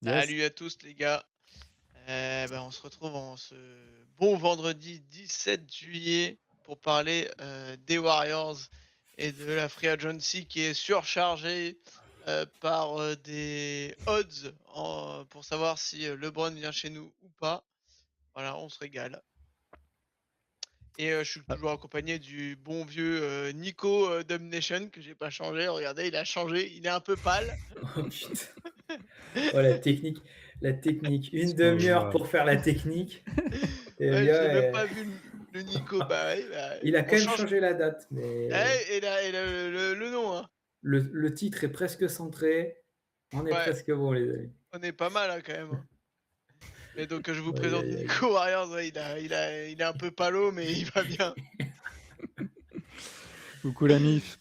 Yes. Salut à tous les gars. On se retrouve en ce bon vendredi 17 juillet pour parler des Warriors et de la Free Agency qui est surchargée par des odds pour savoir si LeBron vient chez nous ou pas. Voilà, on se régale. Et je suis Ah. toujours accompagné du bon vieux Nico Domination que j'ai pas changé. Regardez, il a changé, il est un peu pâle. Oh putain. Oh la technique. Une Sur, demi-heure pour faire la technique. Et le Ouais, j'ai gars, même pas vu le Nico. Bah ouais, il a on quand même change. changé la date, mais Ouais, et le nom, hein. le titre est presque centré. On est Ouais, presque bon, les amis. on est pas mal, hein, quand même, hein. Mais donc, je vous Aïe, présente aïe, aïe. Nico Warriors. Ouais, il est un peu palo, mais il va bien. Coucou la MIF.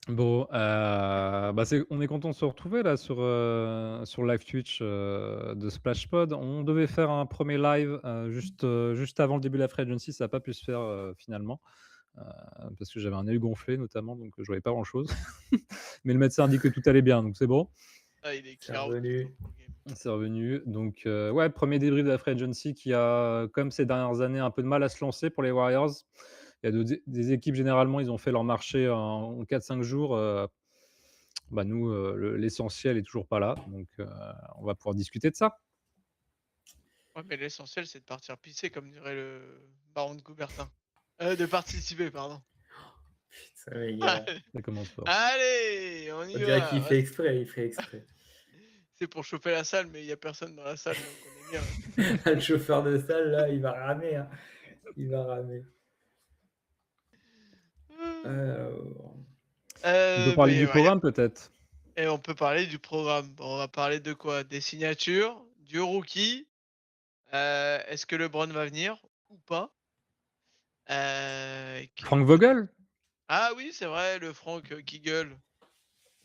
Bon, on est content de se retrouver là sur live Twitch de Splashpod. On devait faire un premier live juste avant le début de la Free Agency, ça n'a pas pu se faire finalement parce que j'avais un œil gonflé notamment, donc je voyais pas grand-chose. Mais le médecin dit que tout allait bien, donc c'est bon. Ah, il est C'est clear out revenu. pour le game. C'est revenu. Donc, ouais, premier débrief de la Free Agency qui a, comme ces dernières années, un peu de mal à se lancer pour les Warriors. Il y a des équipes, généralement, ils ont fait leur marché en 4-5 jours. Nous, l'essentiel est toujours pas là. Donc, on va pouvoir discuter de ça. Ouais, mais l'essentiel, c'est de partir pisser, comme dirait le baron de Coubertin. De participer, pardon. Putain, les gars. Ça commence fort. Allez, on y On dirait qu'il va. fait exprès. C'est pour choper la salle, mais il y a personne dans la salle, donc on est bien. Le chauffeur de salle, là, il va ramer, hein. Il va ramer. Alors, On peut parler du Ouais, programme, peut-être. et on peut parler du programme. Bon, on va parler de quoi? Des signatures, du rookie. Est-ce que LeBron va venir ou pas? Frank Vogel. Ah oui, c'est vrai, le Frank qui gueule.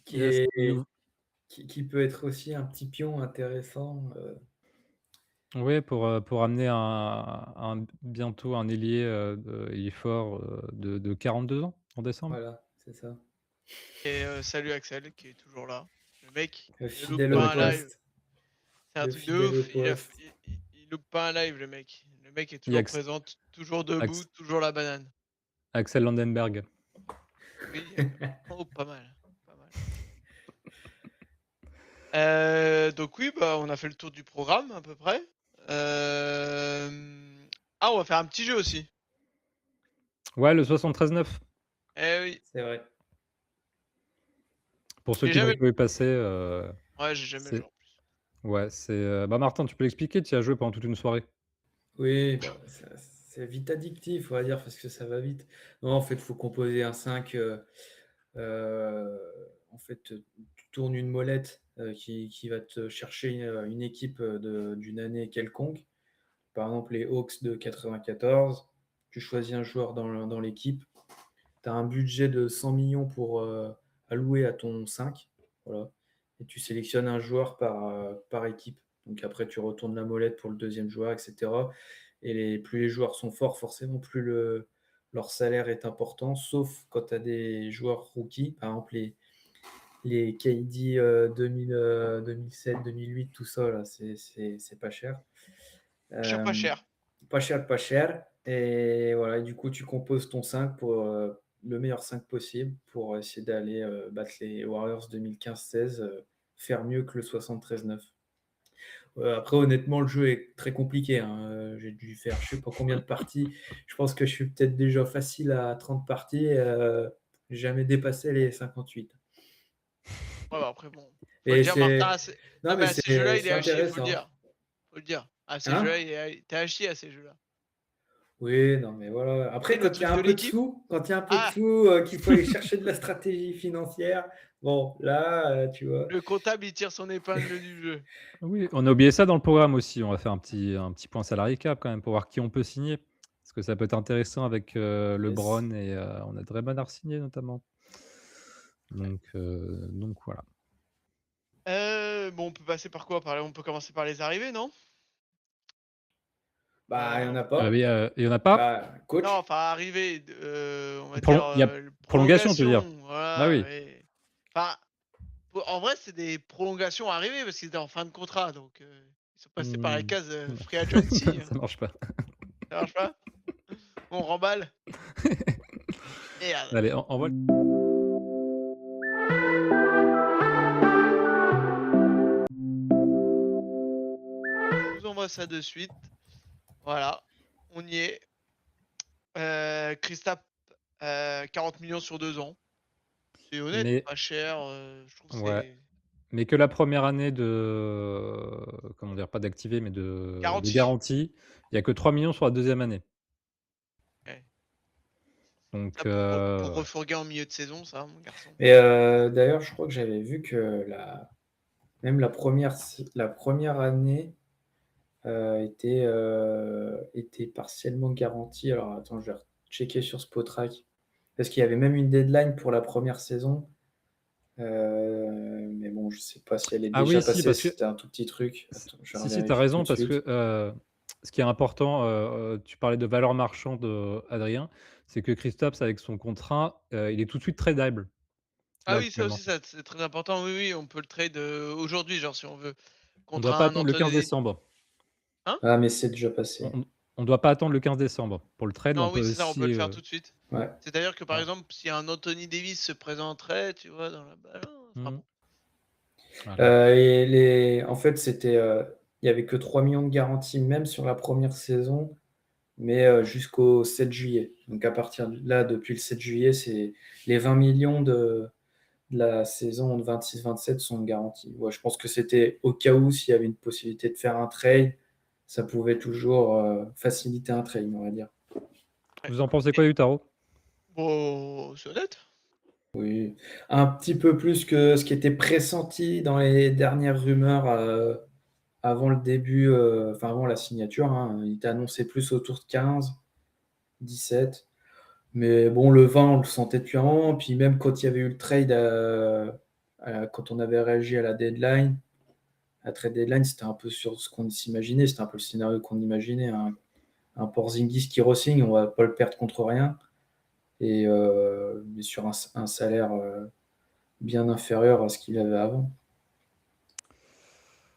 qui Yes. est qui peut être aussi un petit pion intéressant. Oui, pour amener bientôt un ailier, ailier fort, de 42 ans en décembre. Voilà, c'est ça. Et salut Axel qui est toujours là. Le mec, Le il ne loupe fidèle au pas un live. poste. C'est un Le truc de fidèle au ouf. poste. Il loupe pas un live, le mec. Le mec est Il y a toujours présent, toujours debout, Ax toujours la banane. Axel Landenberg. Oui, oh, pas mal, pas mal. Donc oui, on a fait le tour du programme à peu près. On va faire un petit jeu aussi. Ouais, le 73-9. Eh oui, C'est vrai. Pour ceux j'ai qui jamais. n'ont pas passé, Ouais, j'ai jamais joué c'est en plus. ouais, Martin, tu peux l'expliquer? Tu y as joué pendant toute une soirée? Oui, bah, c'est vite addictif, on va dire, parce que ça va vite. Non, en fait, il faut composer un 5. En fait, tu tournes une molette qui va te chercher une équipe d'une année quelconque. Par exemple, les Hawks de 94. Tu choisis un joueur dans l'équipe. Tu as un budget de 100 millions pour allouer à ton 5. Voilà. Et tu sélectionnes un joueur par équipe. Donc après, tu retournes la molette pour le deuxième joueur, etc. Et plus les joueurs sont forts, forcément, plus leur salaire est important, sauf quand tu as des joueurs rookies. Par exemple, les KD 2007, 2008, tout ça, là, c'est pas cher. Pas Euh, cher. pas cher. Et voilà, et du coup, tu composes ton 5 pour le meilleur 5 possible pour essayer d'aller battre les Warriors 2015-16, faire mieux que le 73-9. Après, honnêtement, le jeu est très compliqué, hein. J'ai dû faire je sais pas combien de parties. Je pense que je suis peut-être déjà facile à 30 parties. Jamais dépassé les 58. Ouais, après bon. Faut le Et dire, Martin, c'est non non, mais mais à ces jeux-là, il c'est est à chier, faut le intéressant. dire. Faut le dire. À ces jeux-là, Hein? t'es à chier à ces jeux-là. Oui, non, mais voilà. Et Après, le quand il y truc a un de peu de l'équipe. sous, Ah, qu'il faut aller chercher de la stratégie financière, bon, là, tu vois. le comptable, il tire son épingle du jeu. Oui, on a oublié ça dans le programme aussi. On va faire un petit point salarié cap quand même pour voir qui on peut signer. Parce que ça peut être intéressant avec, Yes. LeBron et on a Draymond à re-signer notamment. Donc voilà. On peut passer par quoi? On peut commencer par les arrivées, non? Bah, il n'y en On a peut- Oui, pas. il y en a pas? Bah, Non, coach. enfin, arrivées, on va dire Il y a prolongation, tu veux prolongation. dire? Ah Voilà, oui. ouais. Enfin, en vrai, c'est des prolongations arrivées parce qu'ils étaient en fin de contrat, donc ils sont passés par la Mmh, case non. free agency. Ça marche pas. Ça marche pas? On remballe? Merde. Allez, envoie Je vous envoie ça de suite. Voilà, on y est. Kristaps, 40 millions sur 2 ans. C'est honnête, mais pas cher, je trouve que ouais, c'est mais que la première année de comment dire? Pas d'activer, mais de garanti. garantie, il y a que 3 millions sur la deuxième année. Ouais. Donc Ça pour ouais. refourguer en milieu de saison, ça, mon garçon. Et d'ailleurs, je crois que j'avais vu que même la première année était partiellement garantie. Alors attends, je vais checker sur Spotrac. Parce qu'il y avait même une deadline pour la première saison. Mais bon, je sais pas si elle est Ah déjà oui, si, passée, parce si que c'était un tout petit truc. Attends, je vais si, tu as vérifier tout raison de parce suite. que, ce qui est important, tu parlais de valeur marchande, Adrien, c'est que Kristaps avec son contrat, il est tout de suite tradable, Ah là, oui, ça actuellement. aussi, ça c'est très important. Oui, oui, on peut le trade, aujourd'hui, genre si on veut, On contre doit pas un attendre le 15 Anthony. décembre. Hein? Ah, mais c'est déjà On passé. on on doit pas attendre le 15 décembre. Pour le trade, on Non, peut oui, c'est ça, on peut aussi, le faire tout de suite. Ouais. C'est-à-dire que, par voilà. exemple, si un Anthony Davis se présenterait, tu vois, dans la balance, ce sera Mmh. bon. Voilà. En fait, il y avait que 3 millions de garanties, même sur la première saison, mais jusqu'au 7 juillet. Donc à partir de là, depuis le 7 juillet, c'est les 20 millions de la saison de 26-27 sont garantis. Ouais, je pense que c'était au cas où s'il y avait une possibilité de faire un trade, ça pouvait toujours faciliter un trade, on va dire. Ouais. Vous en pensez Et quoi du tarot? bon, c'est honnête. Oui, un petit peu plus que ce qui était pressenti dans les dernières rumeurs avant le début, enfin avant la signature, hein. Il était annoncé plus autour de 15, 17. Mais bon, le 20, on le sentait depuis un moment. Puis même quand il y avait eu le trade, quand on avait réagi à la deadline, la trade deadline, c'était un peu sur ce qu'on s'imaginait. C'était un peu le scénario qu'on imaginait. Un Porzingis qui re-signe, on va pas le perdre contre rien. Mais sur un salaire bien inférieur à ce qu'il avait avant.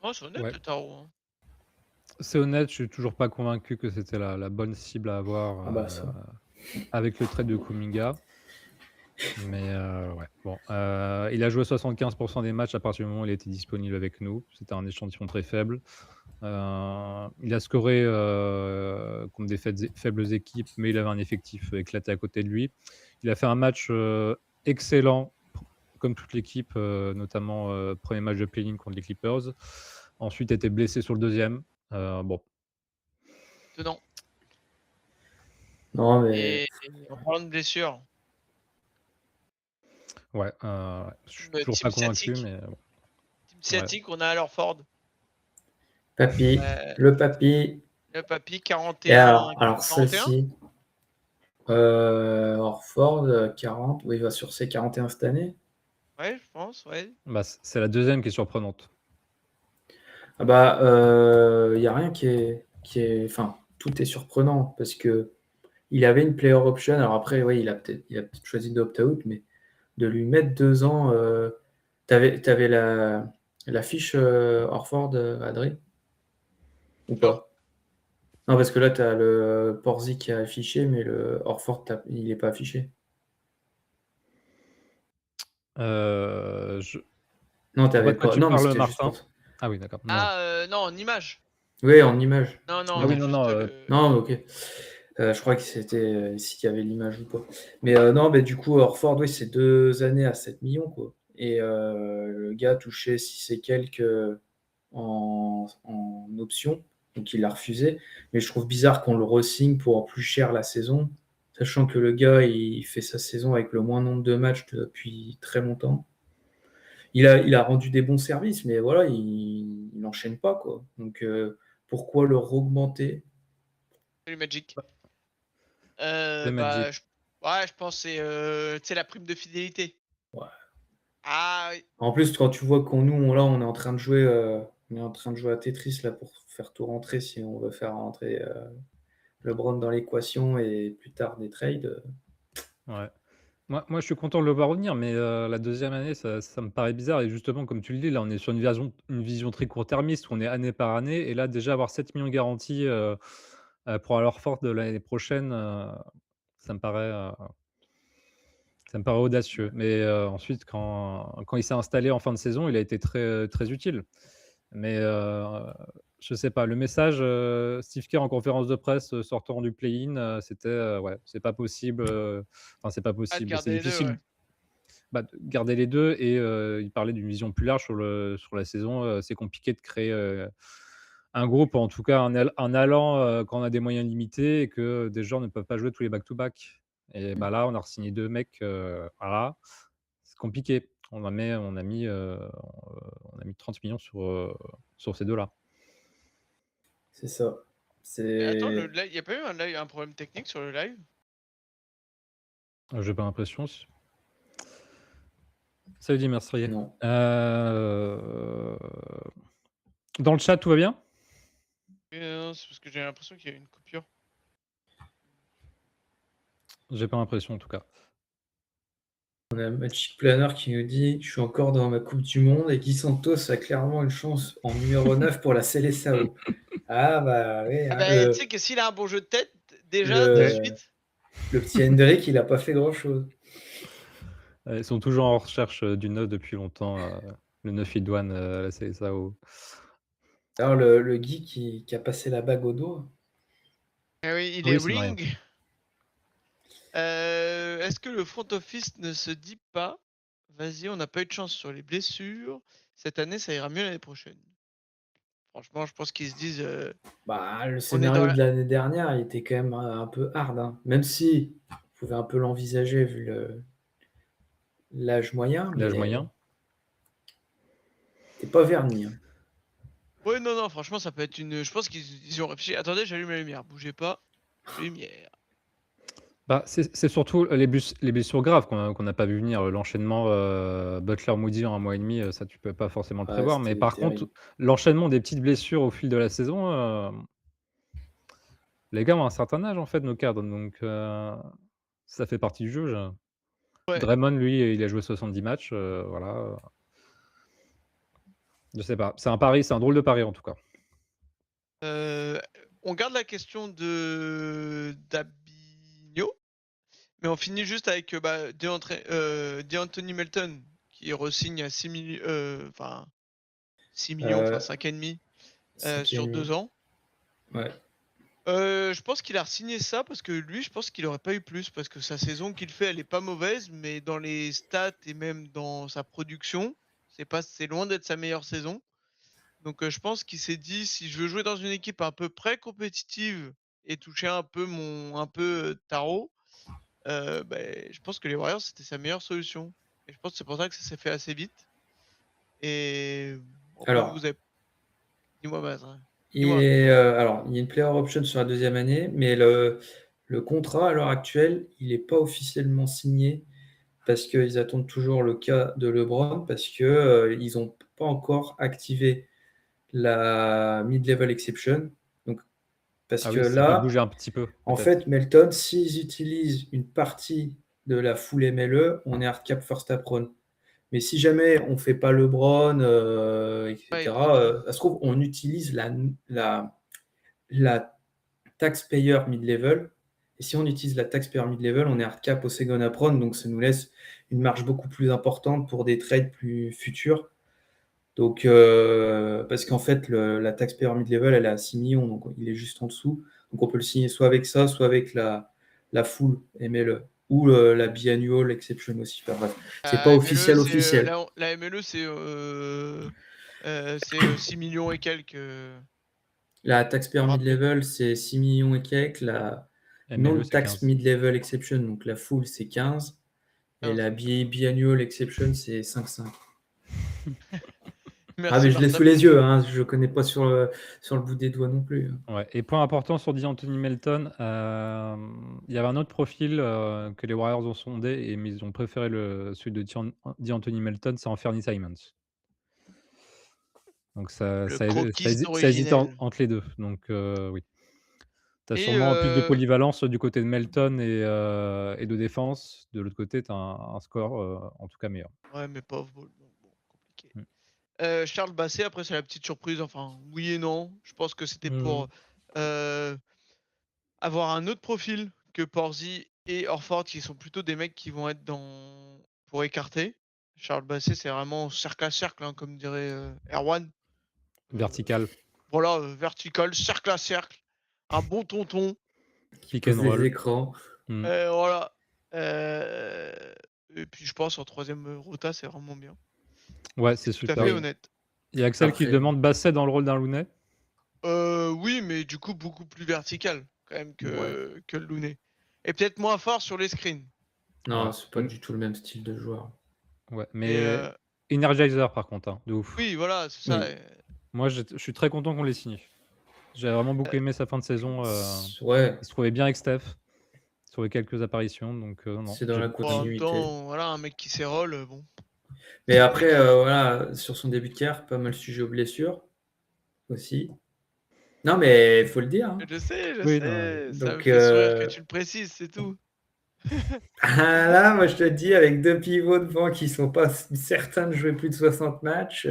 Oh, c'est honnête Ouais. le tarot, hein. C'est honnête, je suis toujours pas convaincu que c'était la bonne cible à avoir, Ah bah ça. avec le trade de Kuminga. Mais ouais, bon, il a joué 75 des matchs à partir du moment où il était disponible avec nous. C'était un échantillon très faible. Il a scoré, contre des faibles équipes, mais il avait un effectif éclaté à côté de lui. Il a fait un match, excellent, comme toute l'équipe, notamment, 1er match de play-in contre les Clippers. Ensuite, était blessé sur le deuxième. Bon, Étonnant. Non, mais Et en parlant de blessures, ouais, je suis toujours team pas convaincu, sciatique, mais bon, team ouais. sciatique, on a alors Ford, papy, heu, le papy. le papy Et 41, alors 41? celle-ci, Horford, 40, oui, il va sur ses 41 cette année. Ouais, je pense, ouais. Bah, c'est la deuxième qui est surprenante. Ah bah, il y a rien enfin, tout est surprenant parce que il avait une player option. Alors après, oui, il a peut-être choisi d'opt-out, mais de lui mettre 2 ans, tu avais la fiche, Horford, Adrien? Ou Non. pas? Non, parce que là, tu as le Porzi qui est affiché, mais le Horford, il est pas affiché. Je Non, tu De quoi avais toi pas. tu Non, mais parles, c'était juste pour. Martin? Ah oui, d'accord. Non. Ah, non, en image. Oui, en image. Non, non, Ah Non, oui, t'as non, juste non, le non, OK. Je crois que c'était s'il y avait l'image ou pas. Mais non, mais du coup, Horford, oui, c'est 2 années à 7 millions, quoi. Et le gars touchait 6 et quelques en option, donc il l'a refusé. Mais je trouve bizarre qu'on le re-signe pour plus cher la saison, sachant que le gars, il fait sa saison avec le moins nombre de matchs depuis très longtemps. Il a rendu des bons services, mais voilà, il n'enchaîne pas, quoi. Donc pourquoi le augmenter? le Magic. le Magic. Bah, ouais, je pense que c'est, tu sais, la prime de fidélité. Ouais. Ah oui. En plus, quand tu vois on est en train de jouer, on est en train de jouer à Tetris là pour faire tout rentrer si on veut faire rentrer LeBron dans l'équation et plus tard des trades. Ouais. Moi, je suis content de le voir revenir, mais la deuxième année, ça me paraît bizarre et justement, comme tu le dis, là, on est sur une vision très court-termiste où on est année par année et là, déjà avoir 7 millions garantis, pour alors force de l'année prochaine, ça me paraît, heu, ça me paraît audacieux. Mais ensuite, quand il s'est installé en fin de saison, il a été très, très utile. Mais je sais pas, le message, Steve Kerr en conférence de presse, sortant du play-in, c'était, ouais, c'est pas possible, enfin, c'est pas Ah, de possible, c'est garder les 2, difficile, ouais. bah, de garder les 2 et il parlait d'une vision plus large sur la saison, c'est compliqué de créer, un groupe, en tout cas un allant, quand on a des moyens limités et que des gens ne peuvent pas jouer tous les back to back et bah, là, on a re-signé 2 mecs, voilà, c'est compliqué. On a mis 30 millions sur ces 2 là. C'est ça. Mais attends, le C'est live, il y a pas eu un problème technique sur le live? J'ai pas l'impression. Salut Dimerstrier. non. Dans le chat, tout va bien? Non, c'est parce que j'ai l'impression qu'il y a eu une coupure. J'ai pas l'impression en tout cas. On a Magic Planner qui nous dit: «Je suis encore dans ma coupe du monde» et Guy Santos a clairement une chance en numéro 9 pour la Seleção. Ah bah oui, Ah hein, bah, tu sais que s'il a un bon jeu de tête, déjà, de Ouais. le suite. le petit Hendrick, il a pas fait grand-chose. Ils sont toujours en recherche, du 9 depuis longtemps, le 9 idoine, à la CSAO. Alors le Guy qui a passé la bague au doigt. Ah oui, il est Oui, c'est Maria. ring. Est-ce que le front office ne se dit pas: «Vas-y, on n'a pas eu de chance sur les blessures, cette année, ça ira mieux l'année prochaine»? Franchement, je pense qu'ils se disent, Bah, le «On est dans scénario de la». l'année dernière, il était quand même un peu hard, hein. Même si on pouvait un peu l'envisager vu l'âge moyen, L'âge mais moyen. c'était pas verni, hein. Ouais, non, non, franchement, ça peut être une. Je pense qu'ils y ont réfléchi. Attendez, j'allume la lumière, bougez pas. Lumière. Bah, c'est surtout les blessures graves qu'on n'a pas vu venir. L'enchaînement, Butler-Moody en 1 mois et demi, ça tu peux pas forcément le Ouais, prévoir. Mais c'était par contre, terrible. l'enchaînement des petites blessures au fil de la saison, les gars ont un certain âge en fait, nos cadres, donc ça fait partie du jeu. Ouais. Draymond lui, il a joué 70 matchs, voilà, je sais pas. C'est un pari, c'est un drôle de pari en tout cas. Euh, on garde la question de d'Abinho, mais on finit juste avec bah, DeAnthony Melton qui re-signe à 6 millions, enfin 6 millions, enfin Euh, 5,5 5 et sur demi. 2 ans. Ouais. Je pense qu'il a signé ça parce que lui, je pense qu'il aurait pas eu plus parce que sa saison qu'il fait, elle est pas mauvaise, mais dans les stats et même dans sa production, c'est loin d'être sa meilleure saison. Donc je pense qu'il s'est dit si je veux jouer dans une équipe à peu près compétitive et toucher un peu tarot, je pense que les Warriors c'était sa meilleure solution. Et je pense que c'est pour ça que ça s'est fait assez vite. Et après Alors, vous avez, dis-moi Mazin. il Dis-moi. est, alors, il y a une player option sur la deuxième année, mais le contrat à l'heure actuelle, il n'est pas officiellement signé parce qu'ils attendent toujours le cas de LeBron parce que ils n'ont pas encore activé la mid-level exception. Donc, parce Ah que oui, ça peut là, bouger un petit peu, en peut-être. fait, Melton, s'ils utilisent une partie de la full MLE, on est hard cap first apron. Mais si jamais on ne fait pas LeBron, Ouais, ils etc., reviennent. ça se trouve, on utilise la taxpayer mid-level. Et si on utilise la taxpayer mid-level, on est hard cap au second apron, donc ça nous laisse une marge beaucoup plus importante pour des trades plus futurs. Donc, parce qu'en fait, la taxpayer mid-level, elle est à 6 millions, donc il est juste en dessous. Donc on peut le signer soit avec ça, soit avec la full MLE ou la biannual exception aussi. Enfin, bref, c'est pas MLE, officiel officiel. la MLE, c'est 6 millions et quelques. La taxpayer Me rappeler. mid-level, c'est 6 millions et quelques. La MLE, c'est non-tax 15. mid-level exception, donc la full, c'est 15. Et 15. la biannual exception, c'est 5,5. Ah, Merci mais je l'ai Martin sous les pour. yeux, hein, je connais pas sur le bout des doigts non plus. Ouais et point important sur D'Anthony Melton, il y avait un autre profil, que les Warriors ont sondé mais ils ont préféré celui de D'Anthony Melton, c'est Anfernee Simons. Donc ça Le ça hési ça hési croquiste ça hésitait originel. entre les 2 donc oui. Tu as Et sûrement plus de polyvalence du côté de Melton et de défense. De l'autre côté, tu as un score, en tout cas meilleur. ouais, mais pas off-ball, donc bon, compliqué. Mmh. Charles Basset, après, c'est la petite surprise. Enfin, oui et non. Je pense que c'était pour Mmh. avoir un autre profil que Porzy et Orford, qui sont plutôt des mecs qui vont être dans pour écarter. Charles Basset, c'est vraiment cercle à cercle, hein, comme dirait Erwan. Vertical, Voilà, vertical, cercle à cercle, un bon tonton. Qui pick and pose les roll. écrans. Mmh. Voilà. Et puis je pense en troisième rota, c'est vraiment bien. Ouais, C'est c'est tout à super. fait Oui. honnête. Il y a Axel qui Après, demande Basset dans le rôle d'un Looney. Oui, mais du coup beaucoup plus vertical quand même ouais. que le Looney. Et peut-être moins fort sur les screens. Non, Ouais. c'est pas du tout le même style de joueur. Ouais, Et mais Energizer par contre, hein, de ouf. oui, voilà, c'est ça. Oui. Moi, je suis très content qu'on l'ait signé. J'ai vraiment beaucoup aimé sa fin de saison, Ouais, il se trouvait bien avec Steph, sur les quelques apparitions, donc non, c'est dans j'ai la beaucoup Bon, en aimé. même continuité. temps, voilà, un mec qui s'érole, bon. Mais Un après, mec qui... voilà, sur son début de carrière, pas mal sujet aux blessures aussi. Non, mais il faut le dire. Hein. Je Oui, non, sais, ça me Donc, fait sourire que tu le précises, c'est tout. là, moi, je te dis, avec deux pivots devant qui sont pas certains de jouer plus de 60 matchs,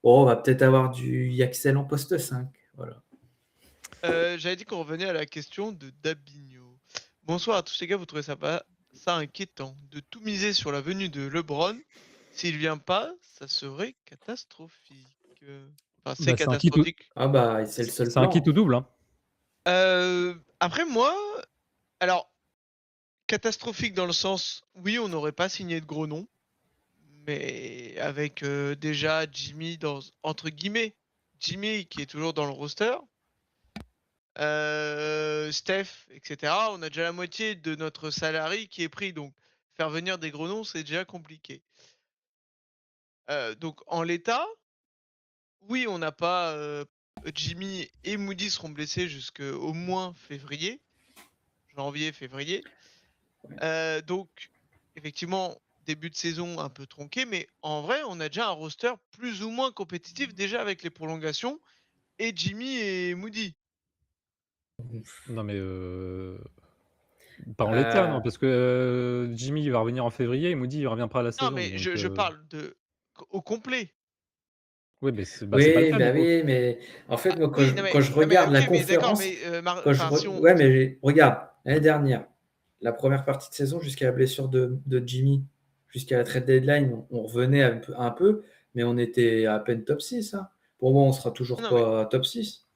bon, on va peut-être avoir du Yaxel en poste 5. Voilà. J'avais dit qu'on revenait à la question de Dabinho. Bonsoir à tous les gars, vous trouvez ça inquiétant de tout miser sur la venue de LeBron? S'il vient pas, ça serait catastrophique. Enfin, c'est bah, catastrophique. Ah bah, c'est le seul c'est un kit plan. ou double, hein. Après moi, alors catastrophique dans le sens, oui, on n'aurait pas signé de gros noms, mais avec déjà Jimmy dans entre guillemets, Jimmy qui est toujours dans le roster. Steph, etc. On a déjà la moitié de notre salarié qui est pris, donc faire venir des gros noms, c'est déjà compliqué. Donc en l'état, oui, on n'a pas Jimmy et Moody seront blessés jusqu'au moins février, janvier, février. Donc effectivement, début de saison un peu tronqué, mais en vrai, on a déjà un roster plus ou moins compétitif déjà avec les prolongations et Jimmy et Moody. Non, mais pas en l'état, Euh, non, parce que, Jimmy, il va revenir en février et Moody, il revient pas à la Non, saison, mais donc je parle au complet. oui, mais c'est pas le oui, cas, bah du coup. oui, mais en fait, Ah, moi, oui, quand je non mais regarde la OK, mais d'accord, conférence, mais enfin si on ouais, mais regarde, l'année dernière, la première partie de saison jusqu'à la blessure de Jimmy, jusqu'à la trade deadline, on revenait un peu, mais on était à peine top 6. Hein. Pour moi, on sera toujours non mais pas top 6.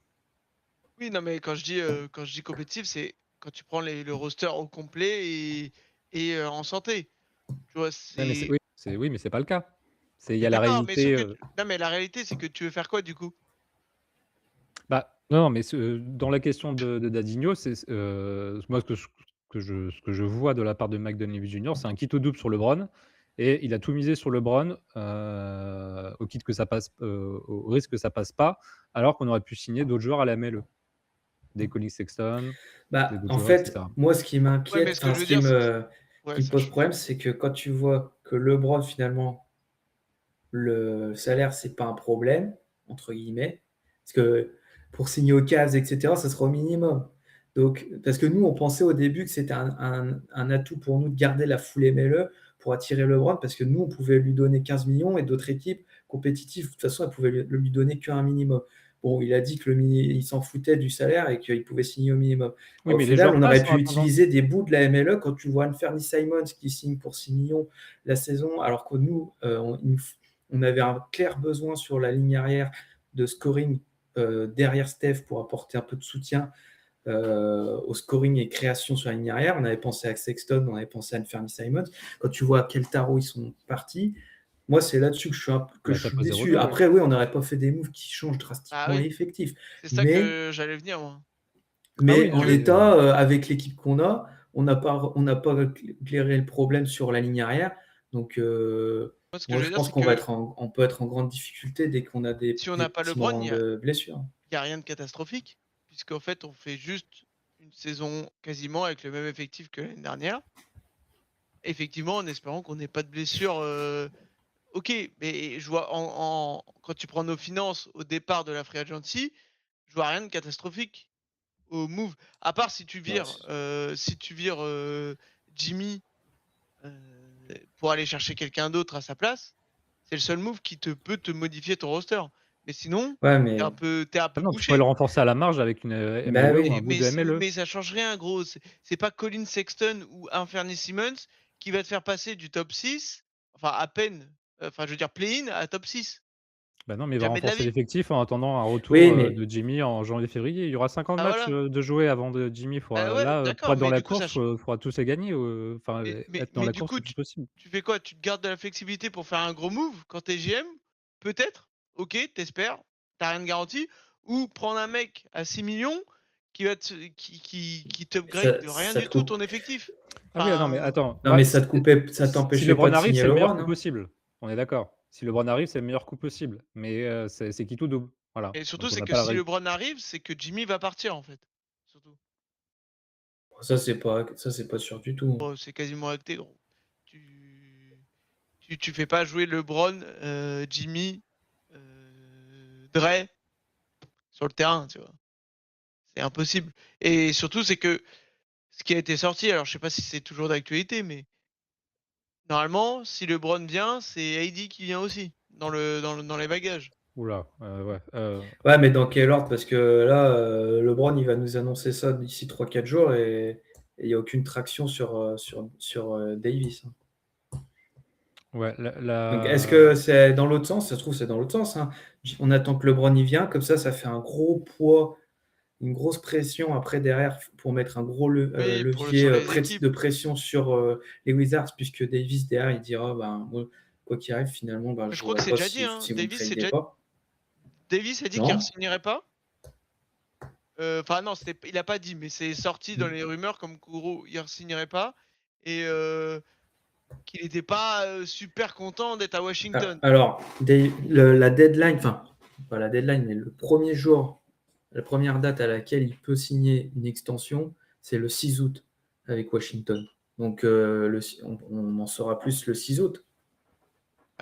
oui, non mais quand je dis compétitif, c'est quand tu prends le roster au complet et en santé. Tu vois, Ouais, mais c'est oui, mais c'est pas le cas. Il y mais a la d'accord, mais sauf réalité, que non mais la réalité, c'est que tu veux faire quoi du coup? bah, non, mais dans la question de Dadinho, moi ce que je vois de la part de Mike Dunleavy Jr., c'est un kit au double sur LeBron et il a tout misé sur LeBron, au risque que ça passe pas, alors qu'on aurait pu signer d'autres joueurs à la MLE. Des Collin Sexton, des Bah, d'autres en joueurs et fait, cetera. moi, ce qui Ouais, mais m'inquiète, ce que enfin, je veux dire, c'est que ouais, qui me ça je pose suis problème, d'accord. c'est que quand tu vois que LeBron, finalement, le salaire, c'est pas un problème, entre guillemets, parce que pour signer aux Cavs, etc., ça sera au minimum. Donc, parce que nous, on pensait au début que c'était un atout pour nous de garder la foule MLE pour attirer LeBron, parce que nous, on pouvait lui donner 15 millions et d'autres équipes compétitives, de toute façon, elles pouvaient lui donner qu'un minimum. Bon, il a dit que il s'en foutait du salaire et qu'il pouvait signer au minimum. Oui, Au mais les final, joueurs on aurait passent en pu attendant. utiliser des bouts de la MLE quand tu vois Anthony Simons qui signe pour 6 millions la saison, alors que nous, on avait un clair besoin sur la ligne arrière de scoring derrière Steph pour apporter un peu de soutien au scoring et création sur la ligne arrière. On avait pensé à Sexton, on avait pensé à Anthony Simons. Quand tu vois à quel tarot ils sont partis, moi, c'est là-dessus que Bah, je ça suis peut déçu. 0-2, oui. Après, oui, on n'aurait pas fait des moves qui changent Ah drastiquement oui, l'effectif. c'est ça Mais, que j'allais venir moi. Ah oui, en non, mais l'état, avec l'équipe qu'on a, on n'a pas éclairé le problème sur la ligne arrière. Donc, Moi, ce que moi, je veux je dire, pense c'est qu'on va que être on peut être en grande difficulté dès qu'on a si on des n'a pas petits LeBron, moments de blessure. y a rien de catastrophique, puisqu'en fait, on fait juste une saison quasiment avec le même effectif que l'année dernière. Effectivement, en espérant qu'on n'ait pas de blessure. OK, mais je vois quand tu prends nos finances au départ de la free agency, je vois rien de catastrophique. au move. À part Ouais, si tu vires Jimmy pour aller chercher quelqu'un d'autre à sa place, c'est le seul move qui te peut te modifier ton roster. Mais sinon, ouais, t'es un Ah peu non, tu pourrais bouché. le renforcer à la marge avec une, bah MLE ou oui. un bout de MLE. Mais ça change rien, gros. C'est pas Colin Sexton ou Anthony Simmons qui va te faire passer du top 6, enfin à peine, enfin je veux dire play-in à top 6. Bah non, mais il va Jamais de la renforcer vie. l'effectif en attendant un Oui, retour, mais de Jimmy en janvier-février. Il y aura 50 Ah matchs, voilà. de jouer avant de Jimmy. Bah ouais, Là, pour d'accord, être dans mais la du coup course, faudra tous les gagner, enfin, être dans mais la du course coup le plus possible. tu fais quoi? Tu te gardes de la flexibilité pour faire un gros move quand tu es GM? Peut-être, OK, tu espères, rien de garanti, ou prendre un mec à 6 millions qui va te qui t'upgrade de rien ça te du tout coupe. ton effectif. Ah oui, ah non, mais Enfin, attends, Non, bah, mais si ça si t'empêchait pas LeBron de arrive, signer c'est le meilleur LeBron, coup hein. possible. On est d'accord. Si LeBron arrive, c'est le meilleur coup possible, mais c'est qui tout double. Voilà, et surtout donc on c'est n'a que pas la si règle. LeBron arrive, c'est que Jimmy va partir en fait, surtout. Ça, c'est pas sûr du tout. Oh, c'est quasiment acté, gros. Tu tu fais pas jouer LeBron, Jimmy, Dre sur le terrain, tu vois? C'est impossible. Et surtout, c'est que ce qui a été sorti, alors je sais pas si c'est toujours d'actualité, mais normalement, si LeBron vient, c'est AD qui vient aussi dans les bagages. Ouh là, ouais, Ouais, mais dans quel ordre? Parce que là, LeBron, il va nous annoncer ça d'ici 3-4 jours et il n'y a aucune traction sur Davis, hein. ouais, Donc, est-ce que la c'est dans l'autre sens? Ça se trouve, c'est dans l'autre sens, hein. On attend que LeBron y vient, comme ça fait un gros poids, une grosse pression après derrière pour mettre un gros Oui, levier sur les équipes. de pression sur les Wizards, puisque Davis derrière, il dira, ben, moi, quoi qu'il arrive, finalement, ben, Mais je je crois que jouerai c'est pas déjà dit, hein. si vous ne me tradez pas. Davis a dit qu'il Non? re-signerait pas. Enfin non, il a pas dit, mais c'est sorti dans les rumeurs comme Kuro, il re-signerait pas et qu'il était pas super content d'être à Washington. Alors, la deadline, enfin, pas la deadline, mais le premier jour, la première date à laquelle il peut signer une extension, c'est le 6 août avec Washington. Donc, on en saura plus le 6 août.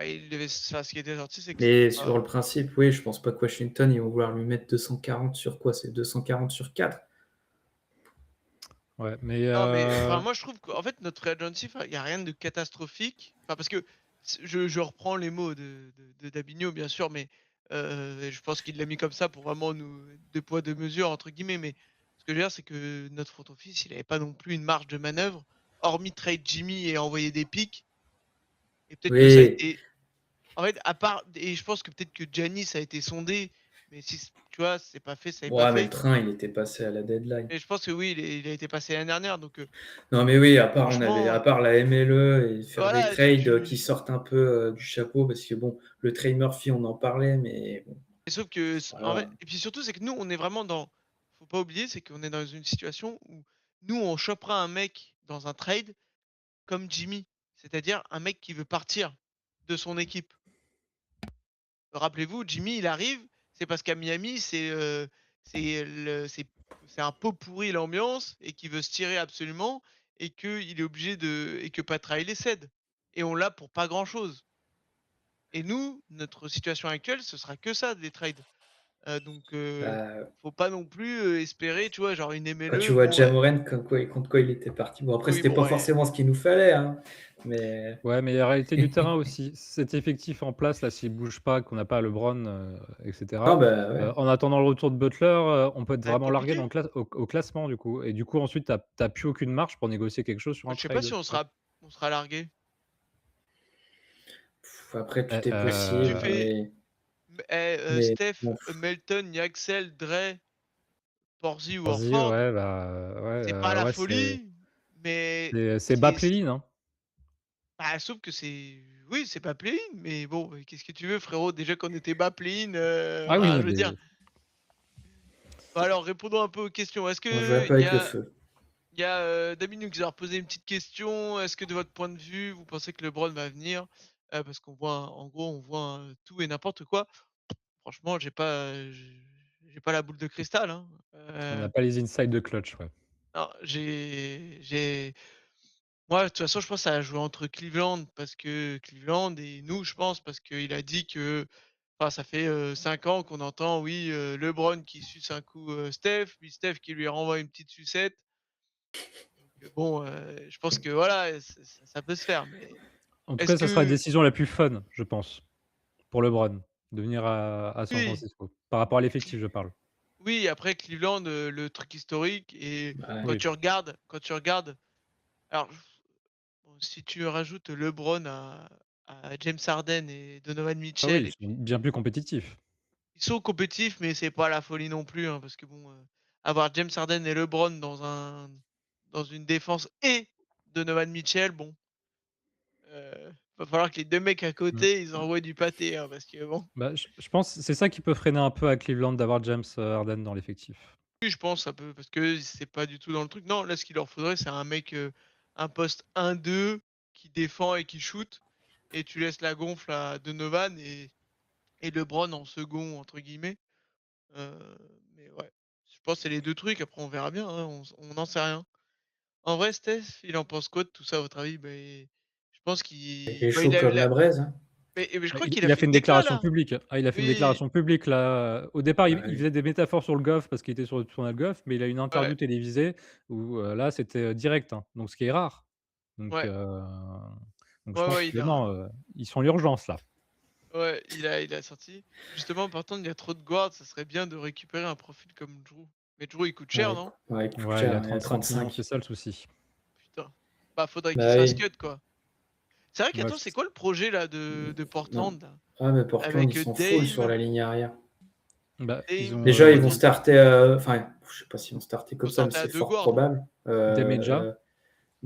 Ah, enfin, ce qui était sorti, c'est que c'était Mais sur pas. le principe, oui, je pense pas que Washington, ils vont vouloir lui mettre 240 sur quoi? C'est 240 sur 4. ouais, mais Non, mais enfin, moi je trouve qu'en fait notre free agency, enfin, il y a rien de catastrophique. Enfin, parce que je reprends les mots de Dabinho, bien sûr, mais je pense qu'il l'a mis comme ça pour vraiment nous deux poids deux mesures entre guillemets. Mais ce que je veux dire, c'est que notre front office, il avait pas non plus une marge de manœuvre, hormis trade Jimmy et envoyer des pics. Et peut-être que ça a Oui, été. En fait, à part et je pense que peut-être que Giannis a été sondé, mais si tu vois, c'est pas fait, ça n'est pas ouais, mais le fait. train, il était passé à la deadline. Et je pense que oui, il a été passé l'année dernière, donc Non, mais oui, à franchement, part la MLE et faire des voilà, trades qui tu sortent un peu du chapeau, parce que bon, le trade Murphy, on en parlait, mais bon, et sauf que en fait voilà. et puis surtout, c'est que nous, on est vraiment dans faut pas oublier, c'est qu'on est dans une situation où nous, on chopera un mec dans un trade comme Jimmy, c'est-à-dire un mec qui veut partir de son équipe. Rappelez-vous, Jimmy, il arrive, c'est parce qu'à Miami, c'est le c'est un pot pourri l'ambiance et qu'il veut se tirer absolument et qu'il est obligé de et que Pat Riley cède et on l'a pour pas grand-chose et nous, notre situation actuelle, ce sera que ça, des trades. Donc Bah, faut pas non plus, espérer, tu vois, genre une quand tu MLE, vois bon, Jamoran contre quoi il était parti. Bon, après, oui, c'était bon, pas ouais, forcément ce qu'il nous fallait, hein, mais ouais, mais il y a la réalité du terrain aussi. Cet effectif en place là, s'il bouge pas, qu'on n'a pas LeBron, et non, cetera, bah, ouais. en attendant le retour de Butler, on peut être ça va être vraiment largué dans compliqué. le au classement du coup et du coup ensuite tu as plus aucune marge pour négocier quelque chose sur un Je sais pas trade, si tu vois? on sera largué. Après, Et tout est Tu possible, fais mais Steph, bon, Melton, Yaxel, Dre, Porzingis ou Rozier, Horford, ouais, bah, ouais, c'est pas la ouais, c'est folie, mais c'est bas play-in, hein. bah, sauf que c'est oui, c'est pas play-in, mais bon, qu'est-ce que tu veux frérot? Déjà qu'on était bas play-in, Ah oui, enfin non je veux dire. mais Bah, alors répondons un peu aux questions. Est-ce on jouait que pas avec le feu. il y a, Daminux qui leur posé une petite question. Est-ce que de votre point de vue, vous pensez que LeBron va venir? Parce qu'on voit en gros, on voit, tout et n'importe quoi. Franchement, j'ai pas la boule de cristal, hein. on n'a pas les insides de Clutch, ouais. Non, moi, de toute façon, je pense que ça a joué entre Cleveland parce que Cleveland et nous, je pense, parce qu'il a dit que Enfin, ça fait 5 ans qu'on entend, oui, LeBron qui suce un coup, Steph, puis Steph qui lui renvoie une petite sucette. Bon, je pense que voilà, ça peut se faire, mais En tout est-ce cas, ça sera la que décision la plus fun, je pense, pour LeBron, de venir à San oui, Francisco. Par rapport à Cl l'effectif, je parle. oui, après Cleveland, le truc historique et Ouais. quand Oui. tu regardes alors bon, si tu rajoutes LeBron à James Harden et Donovan Ah oui, Mitchell ils et sont bien plus compétitifs. ils sont compétitifs, mais c'est pas la folie non plus, hein, parce que bon, avoir James Harden et LeBron dans une défense et Donovan Mitchell, bon, va falloir que les 2 mecs à Mmh. côté, ils envoient du pâté, hein, parce que bon, Bah, je pense que c'est ça qui peut freiner un peu à Cleveland d'avoir James, Harden dans l'effectif. oui, je pense ça peut parce que c'est pas du tout dans le truc. Non, là, ce qu'il leur faudrait, c'est un mec, un poste 1-2 qui défend et qui shoot et tu laisses la gonfle à Donovan et LeBron en «second» entre guillemets, heu, mais ouais, je pense que c'est les 2 trucs. Après on verra bien, hein, on n'en sait rien. En vrai, Steph, il en pense quoi de tout ça à votre avis? Beh, je pense Il est qu'il bah, chaud il a eu comme la la braise, hein. mais je Bah, crois qu'il a il a fait fait une une déclat déclaration là? publique. Ah, il a fait une Oui, déclaration publique là, au départ, il Ouais. faisait des métaphores sur le golf parce qu'il était sur le tournoi de golf, mais il a eu une ouais, interview télévisée où, là, c'était, direct, hein, donc ce qui est rare. Donc ouais, heu, donc je ouais, pense ouais, que non, ils sont en urgence là. il a sorti. Justement, par contre, il y a trop de guards, ça serait bien de récupérer un profil comme Drew. Mais Drew, il coûte cher, non? Ouais, il coûte Ouais, il cher, a hein, il a 35 millions, c'est 35. ça le souci. Putain. Bah, faudrait qu'il Bah se fasse oui. cut, quoi. C'est vrai Ouais, qu'attends, c'est quoi le projet là de Non. Portland là? Ah, mais Portland, ils Avec, sont full sur Dame la ligne arrière. bah, ils Dame, ont, Déjà, ils vont Bronny? starter, enfin, je sais pas s'ils vont starter Faut comme ça, mais starter à c'est 2 fort guards, hein? probable. Demeja.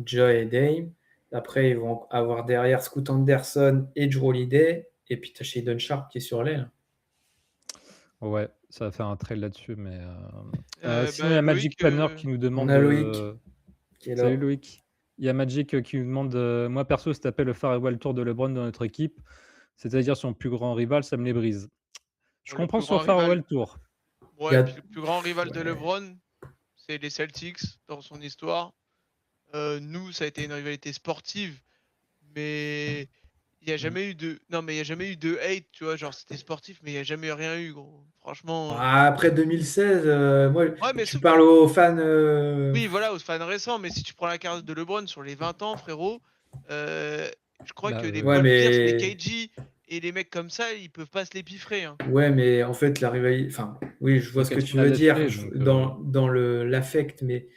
Ja et Dame. Après, ils vont avoir derrière Scoot Anderson et Jrue Holiday. Et puis, tu as Shaedon Sharp qui est sur l'aile. Ouais, ça va faire un trail là-dessus, mais sinon il y Bah, a Magic Loïc, Planner qui nous On demande, a Loïc qui est salut là. Loïc. Il y a Magic, qui nous demande, «Moi perso, si tu appelles le farewell tour de LeBron dans notre équipe, c'est-à-dire son plus grand rival, ça me les brise». Je le comprends plus sur grand rival farewell tour. Il y ouais, a... puis le plus grand rival de Ouais. LeBron, c'est les Celtics dans son histoire. Nous, ça a été une rivalité sportive, mais il y a Mm. jamais eu de non, mais il y a jamais eu de hate, tu vois? Genre, c'était sportif, mais il y a jamais rien eu, gros. Franchement, Après 2016, moi, ouais, mais tu sauf parles aux fans. oui, voilà, aux fans récents, mais si tu prends la carte de LeBron sur les 20 ans, frérot, heu, je crois Bah, que les Ouais, Paul Pierce, les mais KG et les mecs comme ça, ils peuvent pas se les piffrer, hein. ouais, mais en fait, la rivalité. Enfin, oui, je vois c'est ce que 4 tu finales veux dire d'affilée, donc dans l'affect, mais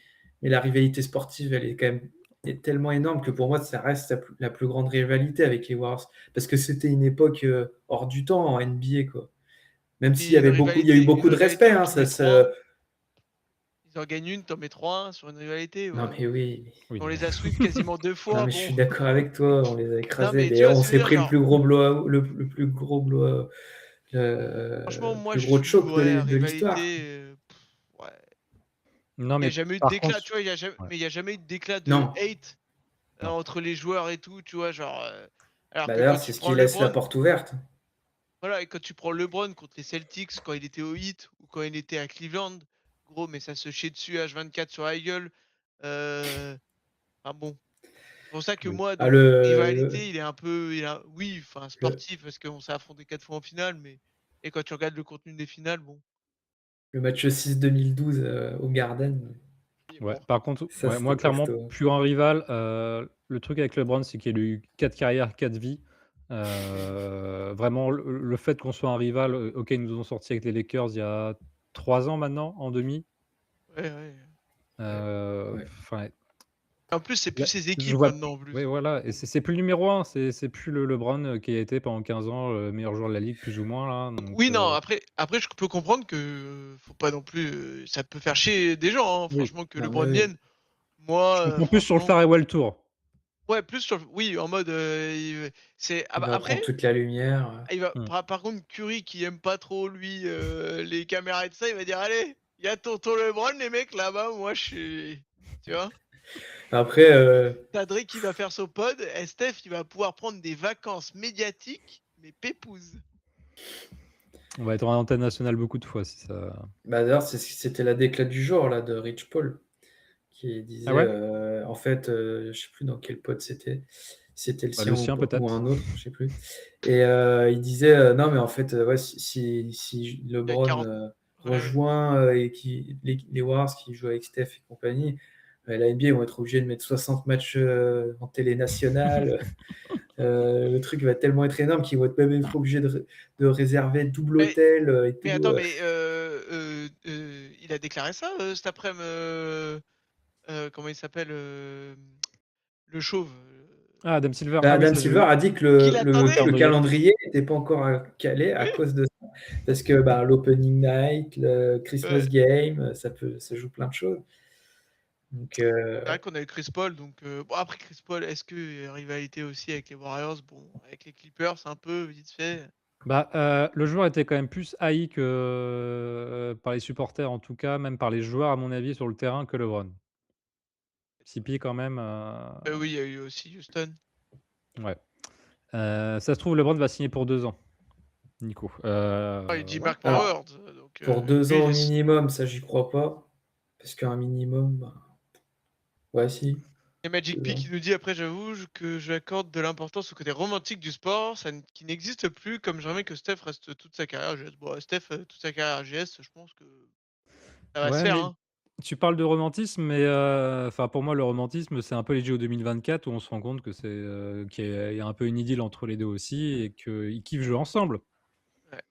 la rivalité sportive, elle est quand même est tellement énorme que pour moi, ça reste la plus grande rivalité avec les Warriors. Parce que c'était une époque hors du temps en NBA, quoi. Même s'il y Puis avait il y a eu une beaucoup de rivalité respect, où hein, tu mets 3-1, ils en gagnent une, tu en mets 3-1 sur une rivalité, Non, voilà. mais oui. oui. On les a sweep quasiment 2 Non, fois, mais je bon. suis d'accord avec toi, on les a Non, écrasés. mais tu vois D'ailleurs, on ce que je veux s'est dire? pris le Genre, plus gros blow, le plus gros blow, franchement, le moi, plus je gros suis choke ouais, de l'histoire. rivalité, ouais. Non, Il y a mais jamais eu de par contre déclat, tu vois? ouais. Il y a jamais eu de déclat de Non. hate, Non. entre les joueurs et tout, tu vois? Genre, alors Bah, que d'ailleurs, quand c'est tu ce prends qui laisse la LeBron porte ouverte. voilà et quand tu prends LeBron contre les Celtics quand il était au Heat ou quand il était à Cleveland, gros, mais ça se chiait dessus H24 sur la gueule, enfin bon. C'est pour ça que Oui. moi, Ah, donc rivalité, il est un peu oui, enfin le, sportif parce qu'on s'est affronté 4 fois en finale, mais et quand tu regardes le contenu des finales, bon, le match 6 2012 au Garden, oui, Ouais, bon. par contre, ça, ouais, c'était moi clairement, costaud. plus grand rival, le truc avec LeBron, c'est qu'il a eu 4 carrières, 4 vies. Vraiment le fait qu'on soit un rival, OK, ils nous ont sortis avec les Lakers il y a 3 ans maintenant, en demi. Ouais, ouais. Ouais, ouais. Enfin, En plus, c'est plus là, ses je équipes vois maintenant en ouais, plus. voilà et Bon. c'est plus le numéro un, c'est plus le LeBron, qui a été pendant 15 ans le meilleur joueur de la ligue plus ou moins là, donc Oui, non, après je peux comprendre que, faut pas non plus, ça peut faire chier des gens, hein, oui. franchement que Non, mais LeBron oui. vienne. Je Moi, comprends plus sur le franchement farewell tour. ouais, plus sur oui, en mode, il c'est ah Il bah, va après, prendre toute la lumière. il va Mmh. par contre Curry qui aime pas trop lui, les caméras et tout ça, il va dire: «Allez, il y a tonton LeBron les mecs là-bas, moi je suis» tu vois? Après, Tu Drake qui va faire son pod et Steph il va pouvoir prendre des vacances médiatiques, mais pépouses. On va être en antenne nationale beaucoup de fois si ça bah, d'ailleurs, c'était la déclat du jour là, de Rich Paul qui ah disait, ouais? en fait, je sais plus dans quel pod c'était. c'était le Bah, sien le sien ou peut-être. un autre, je sais plus. Et il disait non, mais en fait, ouais, si Il y a LeBron 40. Ouais. rejoint et les Warriors qui jouent avec Steph et compagnie, la NBA vont être obligés de mettre 60 matchs en télé nationale. Le truc va tellement être énorme qu'ils vont même être obligés de réserver double Mais, hôtel et tout. mais attends, mais il a déclaré ça cet après-midi. Comment il s'appelle le chauve. Ah, Adam Silver. Bah, Ah oui, Adam ça j'ai Silver vu. a dit que Qu'il le attendait. calendrier n'était pas encore calé à Oui. cause de ça. Parce que l'opening night, le Christmas Ouais. game, ça joue plein de choses. Donc, C'est vrai qu'on a eu Chris Paul, donc bon, après Chris Paul, est-ce que rivalité aussi avec les Warriors? Bon, avec les Clippers, un peu vite fait. Bah, le joueur était quand même plus haï que, par les supporters en tout cas, même par les joueurs à mon avis sur le terrain que LeBron. CP quand même, Oui, il y a eu aussi Houston. ouais. Ça se trouve LeBron va signer pour 2 ans, Nico. Ah, il dit Ouais. Mark My Alors, Words. Donc, pour 2 lui, ans au minimum, ça, j'y crois pas. Parce qu'un minimum, ouais, si. et Magic 2 P ans. qui nous dit après, j'avoue que j'accorde de l'importance au côté romantique du sport, qui n'existe plus, comme j'aimerais que Steph reste toute sa carrière à GS. Bon, Steph, toute sa carrière à GS, je pense que ça va se Ouais, faire. mais Hein. tu parles de romantisme, mais enfin pour moi le romantisme, c'est un peu les JO 2024 où on se rend compte que qu'il y a un peu une idylle entre les 2 aussi et qu'ils kiffent jouer ensemble. Ouais.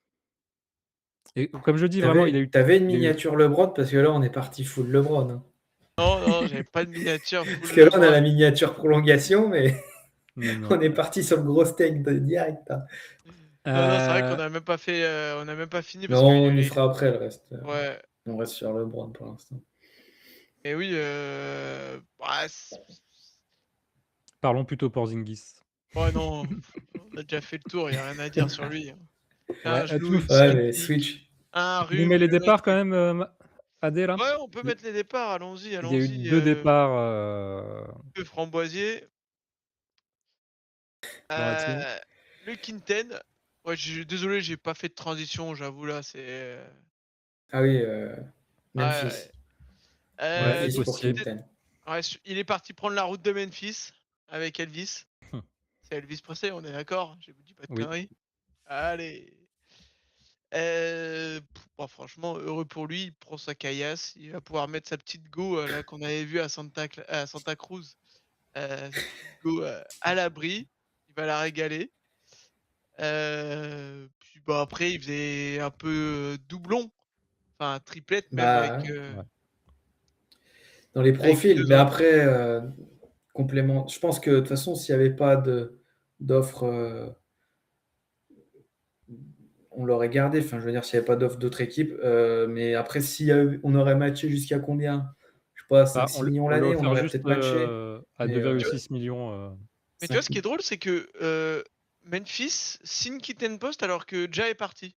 Et comme je dis vraiment, T'avais une il a eu miniature LeBron parce que là, on est parti full LeBron. Hein. Non, j'avais pas de miniature Parce full que là, on a LeBron. la miniature prolongation, mais non, non. on est parti sur le gros steak de direct. Hein. Non, c'est vrai qu'on Heu, a même pas fait, on a même pas fini parce Non, que on y fera après le reste. ouais. On reste sur LeBron pour l'instant. Et oui, bah, Parlons plutôt Porzingis. ouais, non, on a déjà fait le tour, il y a rien à dire sur lui. Hein. Ouais, Un genou Ouais, mais cyclique, Switch. un tu nous rhume, mets les le mec. départs quand même, Adé là? Ouais, on peut Il mettre les départs, allons-y, il y a eu allons-y. 2 départs, Framboisier, dans la team. le Quinten. Ouais, désolé, j'ai pas fait de transition, j'avoue là, c'est. Ah oui, Ouais, Memphis. Ouais, ouais. Memphis Donc pour possible. Clinton. Ouais, il est parti prendre la route de Memphis avec Elvis. Mmh. C'est Elvis Presley, on est d'accord? Je vous dis pas de Oui. conneries. Allez. Bon, franchement, heureux pour lui, il prend sa caillasse, il va pouvoir mettre sa petite go là qu'on avait vue à Santa Cruz, sa petite go à l'abri, il va la régaler. Puis bah après il faisait un peu doublon, enfin triplette même Bah, ouais. Ouais. Dans les avec les profils. deux Mais autres. après, complément. Je pense que de toute façon, s'il n'y avait pas d'offre, on l'aurait gardé. Enfin, je veux dire, s'il n'y avait pas d'offre d'autres équipes. Mais après, si on aurait matché jusqu'à combien? Je sais pas, Bah, 5-6 millions on l'a l'année, on offert aurait juste, peut-être matché. à Mais Tu vois 2,6 millions. mais tu vois ce 5 qui est drôle, c'est que, Memphis signe Kitten Post alors que Ja est parti.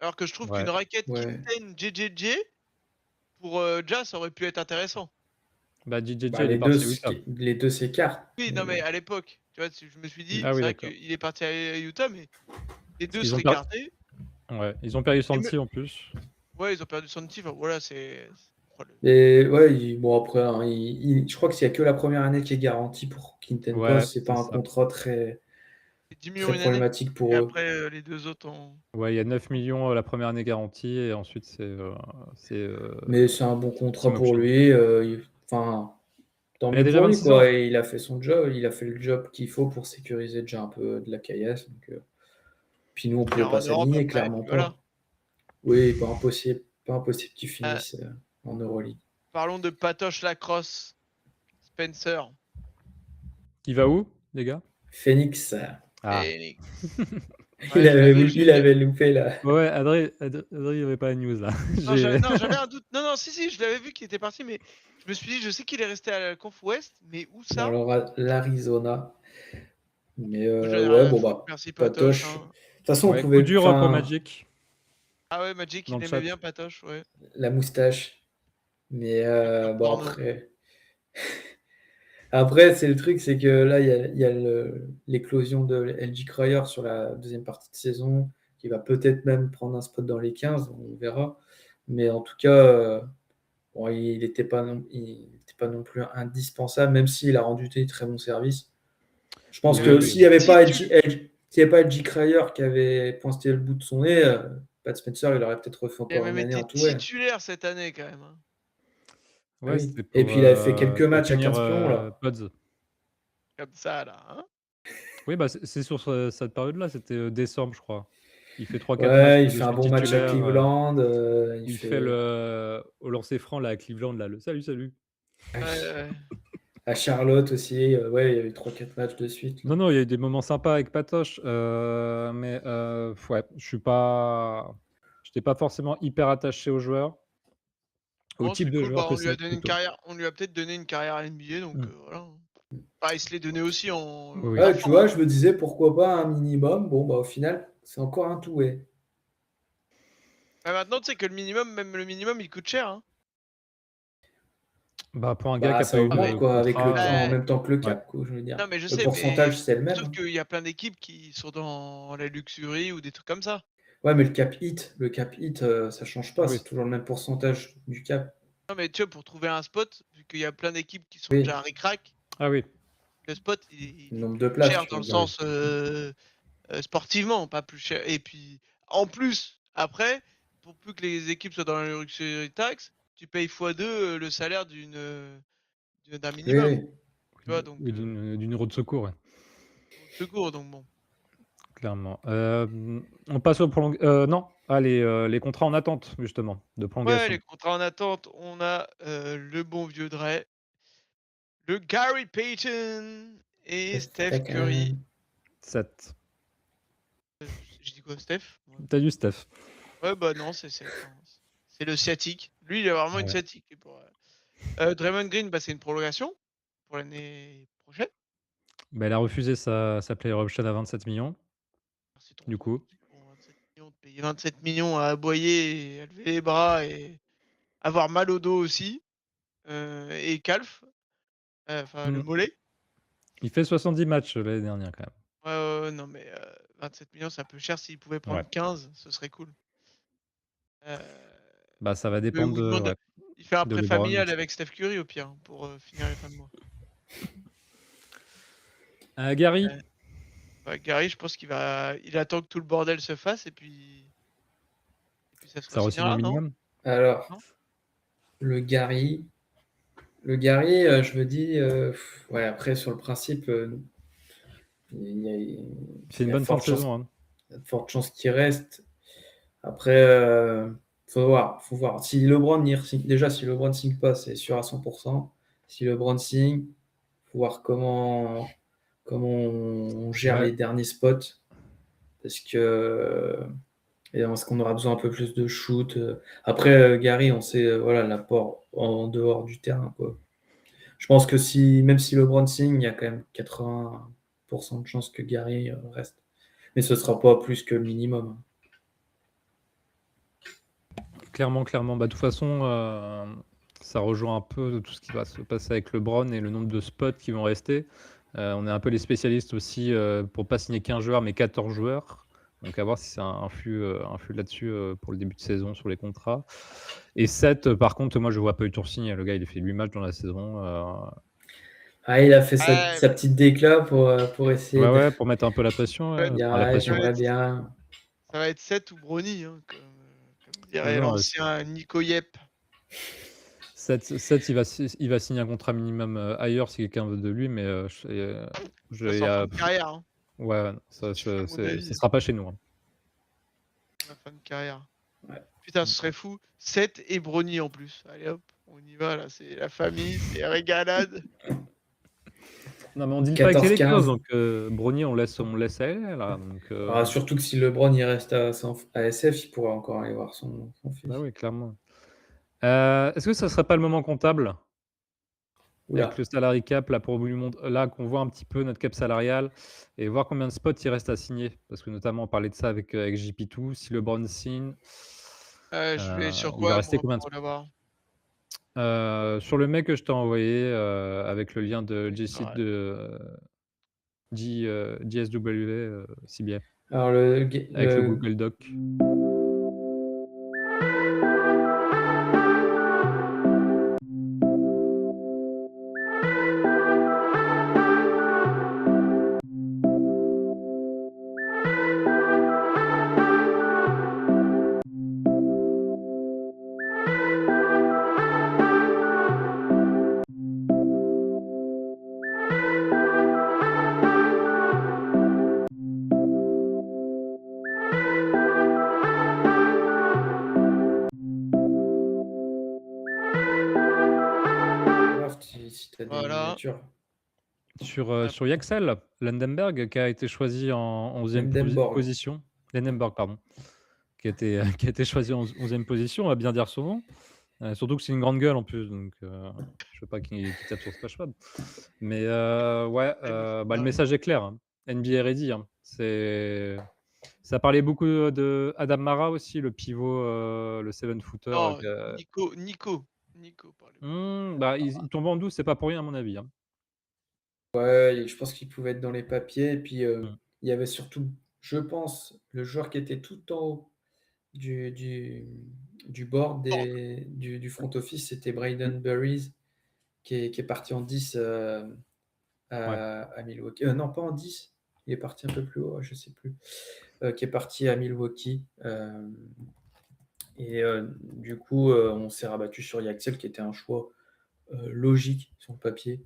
Alors que je trouve qu'une Ouais. raquette ouais. Kitten JJJ pour, Ja, ça aurait pu être intéressant. Bah, Bah, JJJ, il est parti à Utah. les deux s'écartent. Oui, Mais non, mais bon. à l'époque, tu vois, je me suis dit, Ah oui, c'est vrai d'accord. qu'il est parti à Utah, mais les Parce 2 qu'ils seraient ont per écartés. ouais, ils ont perdu Et me Santi en plus. Ouais, ils ont perdu Santi, enfin voilà, c'est oh le Et ouais, bon après, hein, je crois qu'il n'y a que la première année qui est garantie pour Quinten Ouais, Post. C'est pas c'est un ça. contrat très, c'est 10 très millions une année problématique et pour eux. après, les 2 autres en Ouais, il y a 9 millions la première année garantie et ensuite c'est, Mais c'est un bon team contrat pour option. lui. Enfin, tant Mais il a mieux déjà pour lui, 26 ans. quoi. Et il a fait son job. Il a fait le job qu'il faut pour sécuriser déjà un peu de la caillasse. Donc, puis nous, on pouvait finira en pas Europe s'aligner, après et clairement puis voilà. pas. Oui, pas impossible qu'ils Heu, finissent en Euroleague. Parlons de Patoche Lacrosse, Spencer, Il va où, les gars? Phoenix, Ah. Phoenix. Ouais, je l'avais, il avait loupé là. Ouais, Adrien, il y avait pas la news là. J'ai non, j'avais un doute. Non, si, je l'avais vu qu'il était parti, mais je me suis dit: «Je sais qu'il est resté à la conf Ouest, mais où Dans ça?» l'Arizona. Mais Moi, j'en ai ouais, rien à bon, foutre, bah, merci Patoche, Patoche. De hein. toute façon, on Ouais, coup pouvait. dur, pour Enfin, Magic Ah ouais, Magic, dans il le aimait chat. bien Patoche, ouais. la moustache. Mais Le club bon, porno. après. Après, c'est le truc, c'est que là, il y a l'éclosion de LG Cryer sur la deuxième partie de saison, qui va peut-être même prendre un spot dans les 15, on verra. Mais en tout cas, Bon, il n'était pas non plus indispensable, même s'il a rendu des très bons services. Je pense que Oui, s'il n'y avait Si pas tu Edgy Cryer qui avait pointé le bout de son nez, Pat Spencer, il aurait peut-être refait il a encore même une année été en tout. Ouais. titulaire cette année quand même, hein. Ah ouais, oui. c'était Et puis il avait fait quelques pour matchs à finir 15 pions là. Pods. Comme ça là, hein. Oui, bah, c'est sur cette période-là, c'était décembre, je crois. Il fait 3-4 matchs Ouais, il de fait un suite bon match à titulaire. Cleveland. Il fait au lancer franc là, à Cleveland, là, le salut, salut. Ouais. Ouais. À Charlotte aussi. Ouais, il y a eu 3-4 matchs de suite. Là. Non, non, il y a eu des moments sympas avec Patoche, mais ouais, j'étais pas forcément hyper attaché au joueur, au Bon, type c'est de cool, joueur bah, que c'est plutôt. on lui a peut-être donné une carrière NBA donc Mmh. voilà, hein. Bah, il se l'est donné aussi en Oui, Ouais, oui. tu vois, je me disais pourquoi pas un minimum. Bon, bah au final, c'est encore un tout, ouais. Bah, maintenant, tu sais que même le minimum, il coûte cher, hein. Bah, pour un gars qui Bah, a pas ça eu augmente de quoi, avec en contrat, même temps que le ouais. cap, quoi, je veux dire. Non, mais je Le sais, mais pourcentage, c'est le même. sauf Hein. qu'il y a plein d'équipes qui sont dans la luxury ou des trucs comme ça. Ouais, mais le cap hit, ça change pas, Oui, c'est toujours le même pourcentage du cap. Non, mais tu vois, pour trouver un spot, vu qu'il y a plein d'équipes qui sont Oui, déjà ric-rac, ah oui, le spot, le il est nombre de plus places, cher tu dans veux le dire. oui. sens sportivement, pas plus cher. Et puis, en plus, après, pour plus que les équipes soient dans la luxury tax, tu payes x2 le salaire d'un Oui, minimum. oui. Tu vois, donc Oui, d'une roue de secours, ouais, au secours, donc bon. clairement. On passe au non, les contrats en attente justement, de Ouais, prolongation. les contrats en attente, on a le bon vieux Dre, le Gary Payton et Steph Curry. 7. J'ai dit quoi, Steph? Ouais. Tu dit Steph? Ouais, bah non, c'est 7, hein. C'est le sciatique. Lui, il a vraiment une Ouais. sciatique. Draymond Green, bah, c'est une prolongation pour l'année prochaine. Bah, il a refusé sa player option à 27 millions C'est ton du truc. coup. Parce que bon, 27 millions, de payer 27 millions à aboyer et à lever les bras et avoir mal au dos aussi. Et calf, enfin le Mmh. mollet. Il fait 70 matchs, l'année dernière quand même. Ouais, ouais, ouais, non, mais 27 millions, c'est un peu cher. S'il pouvait Ouais. prendre 15, ce serait cool. Euh, Bah, ça va mais dépendre ou il demande, ouais, il fait un de prêt LeBron familial aussi. avec Steph Curry au pire pour finir les fins de mois. Gary? Euh, Ouais, Gary, je pense il attend que tout le bordel se fasse et puis ça se Ça re-signe au re-signera, non? minimum? Alors, Non? le Gary, je me dis, ouais, après, sur le principe, il C'est une y a bonne fin de forte chance, saison, hein. qu'il reste. Après, faut voir. Si LeBron déjà, si LeBron signe pas, c'est sûr à 100%. Si LeBron signe, faut voir comment on gère Ouais. les derniers spots. Parce que est-ce qu'on aura besoin un peu plus de shoot. Après, Gary, on sait voilà, l'apport en dehors du terrain. Quoi. Je pense que même si LeBron signe, il y a quand même 80% de chances que Gary reste. Mais ce ne sera pas plus que le minimum. Clairement, clairement. Bah, de toute façon, ça rejoint un peu tout ce qui va se passer avec LeBron et le nombre de spots qui vont rester. On est un peu les spécialistes aussi, pour pas signer qu'1 joueur, mais 14 joueurs. Donc à voir si ça influe là-dessus, pour le début de saison sur les contrats. Et 7, par contre, moi je vois pas Eutour signer. Le gars, il a fait 8 matchs dans la saison. Ah, il a fait Ouais, sa petite déclat pour essayer Ouais, de ouais, pour mettre un peu la pression, ouais, ouais, dire enfin la ah, ça pression. va j'aimerais être, bien. ça va être 7 ou Brony, hein, comme Non, dirait non, l'ancien Nico Yep. 7, il va signer un contrat minimum, ailleurs si quelqu'un veut de lui, mais Ça il y sent fin a de carrière, hein, ouais, ouais, non, si tu veux mon ça avis. sera pas chez nous, hein. La fin de carrière. Ouais. Putain, Mmh. ce serait fou. 7 et Brony en plus. Allez hop, on y va là, c'est la famille, c'est régalade. Non, mais on deal pas avec les Lakers, 14-15. donc Bronny, on laisse aller là, donc Ah, surtout que si LeBron il reste à SF, il pourra encore aller voir son bah, fils. oui, clairement. Est-ce que ça serait pas le moment comptable? Avec Oula. le salary cap là, pour lui là qu'on voit un petit peu notre cap salarial et voir combien de spots il reste à signer. Parce que notamment on parlait de ça avec JP2, si LeBron signe, Je vais sur il va quoi rester moi combien de pour l'avoir? sur le mail que je t'ai envoyé, avec le lien de Ouais. JSW, CBA, Alors, avec le Google Doc. ouverture. Sur Yaxel, Landenberg qui a été choisi en 11e Lindenborg. position. Landenberg, pardon, qui a été, qui a été choisi en 11e position, à bien dire son nom. Surtout que c'est une grande gueule en plus, donc je veux pas qu'il tape sur Splashpad. Mais ouais, Il me faut bah, le pas. message est clair, hein. NBA ready, hein. Ça parlait beaucoup de Adam Mara aussi, le pivot, le 7-footer, Non, Nico parlait beaucoup. bah, il tombe en douce, c'est pas pour rien à mon avis, hein. Ouais, et je pense qu'il pouvait être dans les papiers. Et puis, Mmh. il y avait surtout, je pense, le joueur qui était tout en haut du, du, du board du front office, c'était Mmh. Braden Burries, qui est parti en 10 Ouais. à Milwaukee. Non, pas en 10, il est parti un peu plus haut, je sais plus. Qui est parti à Milwaukee. Et du coup, on s'est rabattu sur Yaxel, qui était un choix logique sur le papier,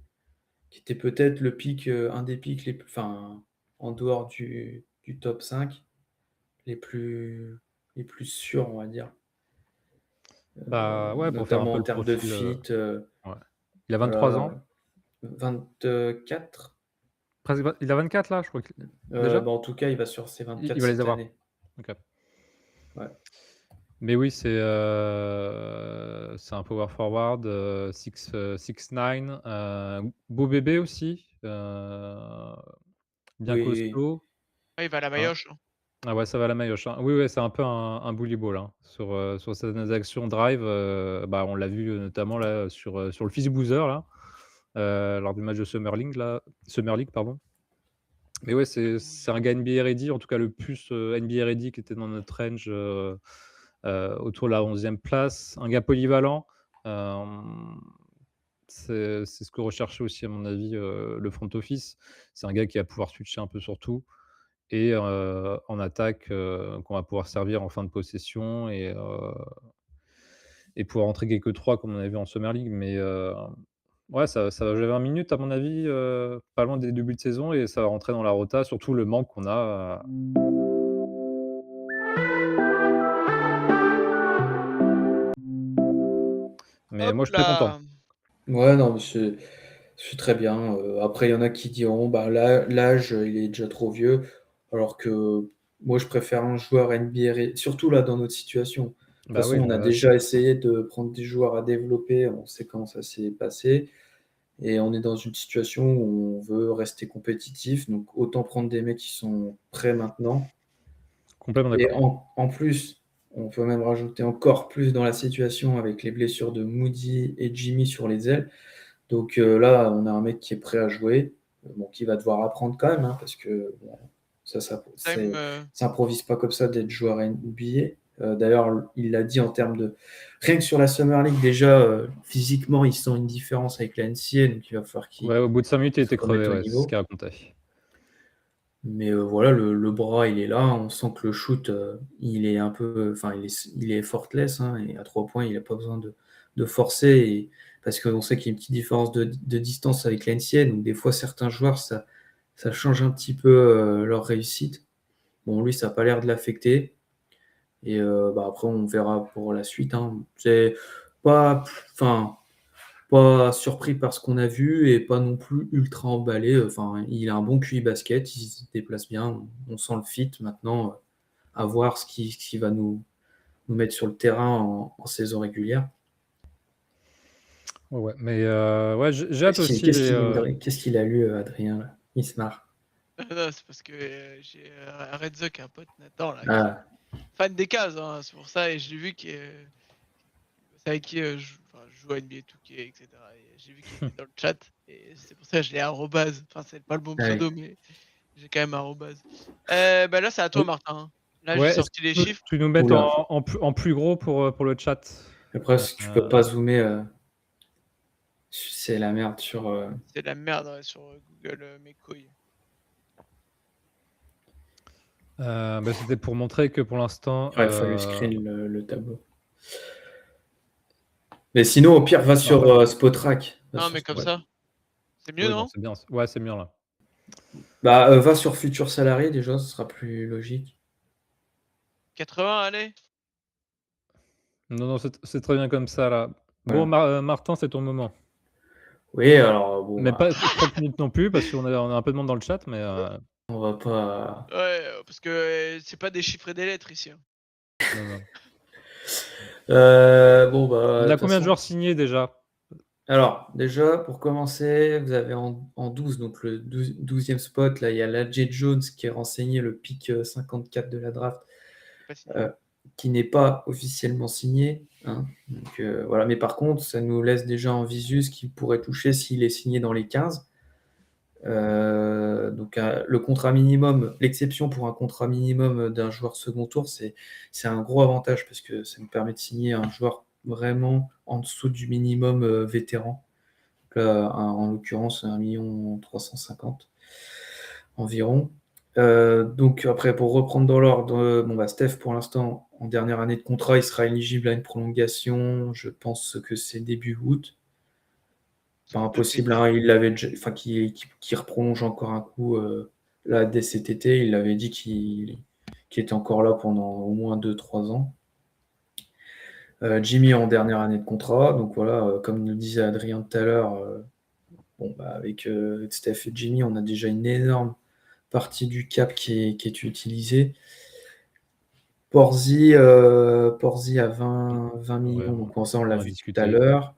qui était peut-être le pic, un des pics les plus, enfin, en dehors du top 5, les plus sûrs, on va dire. Bah, ouais, pour faire un Notamment peu en le termes de profil, fit. ouais. Il a 23 ans, Voilà, 24. presque il a 24 là, je crois qu'il déjà? Bah, en tout cas, il va sur ses Il 24 va les cette avoir. année. OK. Ouais. Mais oui, c'est un power forward, 6'9", beau bébé aussi, bien Oui, costaud, Ouais, il va à la hein. Maillotche, hein. Ah ouais, ça va la maillotche, hein. Oui, ouais, c'est un peu un bully ball, hein. Sur certaines actions drive, bah, on l'a vu, notamment là, sur le Fizzy Boozer là, lors du match de Summer League, pardon. Mais ouais, c'est un gars NBA ready, en tout cas le plus, NBA ready qui était dans notre range, autour de la 11e place. Un gars polyvalent, hem, c'est ce que recherchait aussi à mon avis, le front office. C'est un gars qui va pouvoir switcher un peu sur tout et en attaque, qu'on va pouvoir servir en fin de possession et pouvoir rentrer quelques 3 comme on avait vu en Summer League. Mais ouais, ça va jouer 20 minutes à mon avis, pas loin des débuts de saison et ça va rentrer dans la rota, surtout le manque qu'on a, mais Hop moi je suis très content. là! ouais, non, mais c'est très bien. Après, il y en a qui diront, bah, l'âge, il est déjà trop vieux, alors que moi, je préfère un joueur NBA, surtout là, dans notre situation. De toute Bah façon, oui, on dans a l'âge. déjà essayé de prendre des joueurs à développer, on sait comment ça s'est passé, et on est dans une situation où on veut rester compétitif, donc autant prendre des mecs qui sont prêts maintenant. Complètement Et d'accord. en plus, on peut même rajouter encore plus dans la situation avec les blessures de Moody et Jimmy sur les ailes. Donc là, on a un mec qui est prêt à jouer, bon, qui va devoir apprendre quand même, hein, parce que bon, ça Time, s'improvise pas comme ça d'être joueur NBA. D'ailleurs, il l'a dit en termes de... Rien que sur la Summer League, déjà, physiquement, il sent une différence avec la NCA, donc il va falloir qu'il Ouais, au bout de 5 minutes, il se était crevé, remette au ouais, c'est ce niveau. qu'il racontait. Mais voilà, le bras, il est là. On sent que le shoot, il est un peu, enfin, il est effortless, hein, et à 3 points, il n'a pas besoin de forcer. Parce qu'on sait qu'il y a une petite différence de distance avec l'ancienne. Donc, des fois, certains joueurs, ça change un petit peu leur réussite. Bon, lui, ça n'a pas l'air de l'affecter. Et bah, après, on verra pour la suite, hein. C'est pas, enfin, pas surpris par ce qu'on a vu et pas non plus ultra emballé. Enfin, il a un bon QI basket, il se déplace bien, on sent le fit. Maintenant, à voir ce qui va nous mettre sur le terrain en saison régulière. Ouais, ouais, mais ouais, j'ai hâte Qu'est-ce qu'il aussi qu'est-ce les, qu'il qu'est-ce qu'il a lu, Adrien, là? Il se marre. non, c'est parce que j'ai un Red Zuck, un pote Nathan là, qui est Ah, fan des cases, hein, c'est pour ça, et j'ai vu que c'est avec qui je joue à NBA 2K, etc. Et j'ai vu qu'il était dans le chat, et c'est pour ça que je l'ai arrobase. Enfin, c'est pas le bon ah oui. pseudo, mais j'ai quand même arrobase. Bah là, c'est à toi, Oui. Martin, hein. Là, j'ai ouais, est-ce que sorti les chiffres. tu nous mettes Oula. en plus gros pour le chat? Après, si tu peux pas zoomer, c'est la merde sur. C'est la merde, ouais, sur Google, mes couilles. Bah, c'était pour montrer que pour l'instant, Ouais, il fallait screen le tableau. Mais sinon, au pire, va non, sur pas Spotrac. Va Non, sur mais comme Spotrac. ça, c'est mieux, oui, non, non? c'est bien, ouais, c'est mieux là. Bah, va sur Futur Salarié déjà, ce sera plus logique. 80, allez. Non, non, c'est très bien comme ça là. Bon, Voilà. Martin, c'est ton moment. Oui, alors bon, Mais pas 30 minutes non plus, parce qu'on a un peu de monde dans le chat, mais on va pas. Ouais, parce que c'est pas des chiffres et des lettres ici, hein. non, non. Bon, bah, On de a toute combien de façon. joueurs signés déjà? Alors, déjà, pour commencer, vous avez en 12, donc le 12e spot, là, il y a Ladje Jones qui est renseigné, le pick 54 de la draft, C'est pas signé. qui n'est pas officiellement signé, hein. Donc, voilà. Mais par contre, ça nous laisse déjà en visu ce qu'il pourrait toucher s'il est signé dans les 15. Donc, le contrat minimum, l'exception pour un contrat minimum d'un joueur second tour, c'est un gros avantage parce que ça nous permet de signer un joueur vraiment en dessous du minimum vétéran. Là, en l'occurrence, 1,350 000 environ. Donc après, pour reprendre dans l'ordre, bon, bah, Steph, pour l'instant, en dernière année de contrat, il sera éligible à une prolongation. Je pense que c'est début août. C'est Pas un peu impossible, pété. hein, il l'avait déjà, enfin, qui reprolonge encore un coup là dès cet été. Il avait dit qu'il était encore là pendant au moins 2-3 ans. Jimmy en dernière année de contrat, donc voilà, comme le disait Adrien tout à l'heure, bon, bah, avec Steph et Jimmy, on a déjà une énorme partie du cap qui est utilisée. Porzi à 20 millions, Ouais, donc ça on l'a on a vu tout à discuté. l'heure.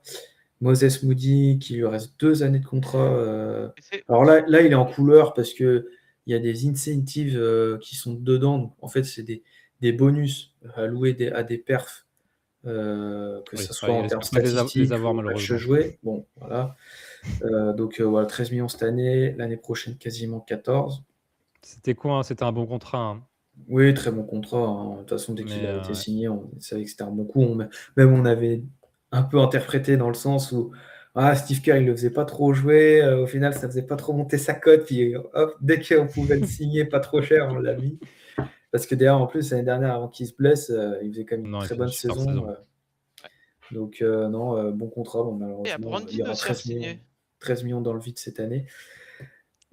Moses Moody, qui lui reste 2 années de contrat. Et Alors là, il est en couleur parce qu'il y a des incentives qui sont dedans. Donc, en fait, c'est des bonus alloués à des perfs, que Oui, ce soit ouais, il en termes espère pas les statistiques avoir ou match malheureusement. joué. Bon, voilà. Donc voilà, 13 millions cette année, l'année prochaine quasiment 14. C'était quoi, hein? C'était un bon contrat, hein. Oui, très bon contrat, hein. De toute façon, dès qu'il Mais a été ouais. signé, on savait que c'était un bon coup. Même on avait un peu interprété dans le sens où Steve Kerr, il le faisait pas trop jouer. Au final, ça faisait pas trop monter sa cote. Puis hop, dès qu'on pouvait le signer pas trop cher, on l'a mis. Parce que d'ailleurs, en plus, l'année dernière, avant qu'il se blesse, il faisait quand même une Non, il très fait une bonne super saison. saison. Donc non, bon contrat. Bon, il y a malheureusement, il y Brandin aura aussi à signer. 13 millions dans le vide cette année.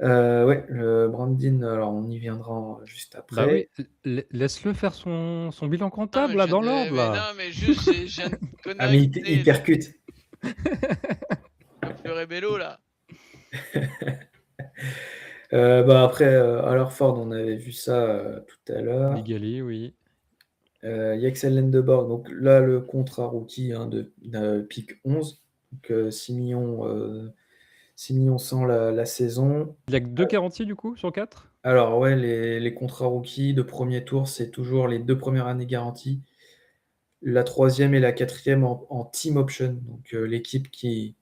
Ouais, le Brandin, alors on y viendra juste Bah oui, après. laisse-le faire son bilan Non, mais comptable là, dans l'ordre mais là. non, mais juste, je viens de Ah, mais il connecter percute. le Fleuret Bello, là. Bah après, à Ford, on avait vu ça tout à l'heure. Big Ali, oui. Yaxel Lendeborg, donc là, le contrat rookie de pick 11, donc 6 millions, 6 millions 100 la saison. Il a que 2 garanties du coup sur 4? Alors ouais, les contrats rookies de premier tour, c'est toujours les 2 premières années garanties. La troisième et la quatrième en team option, donc l'équipe qui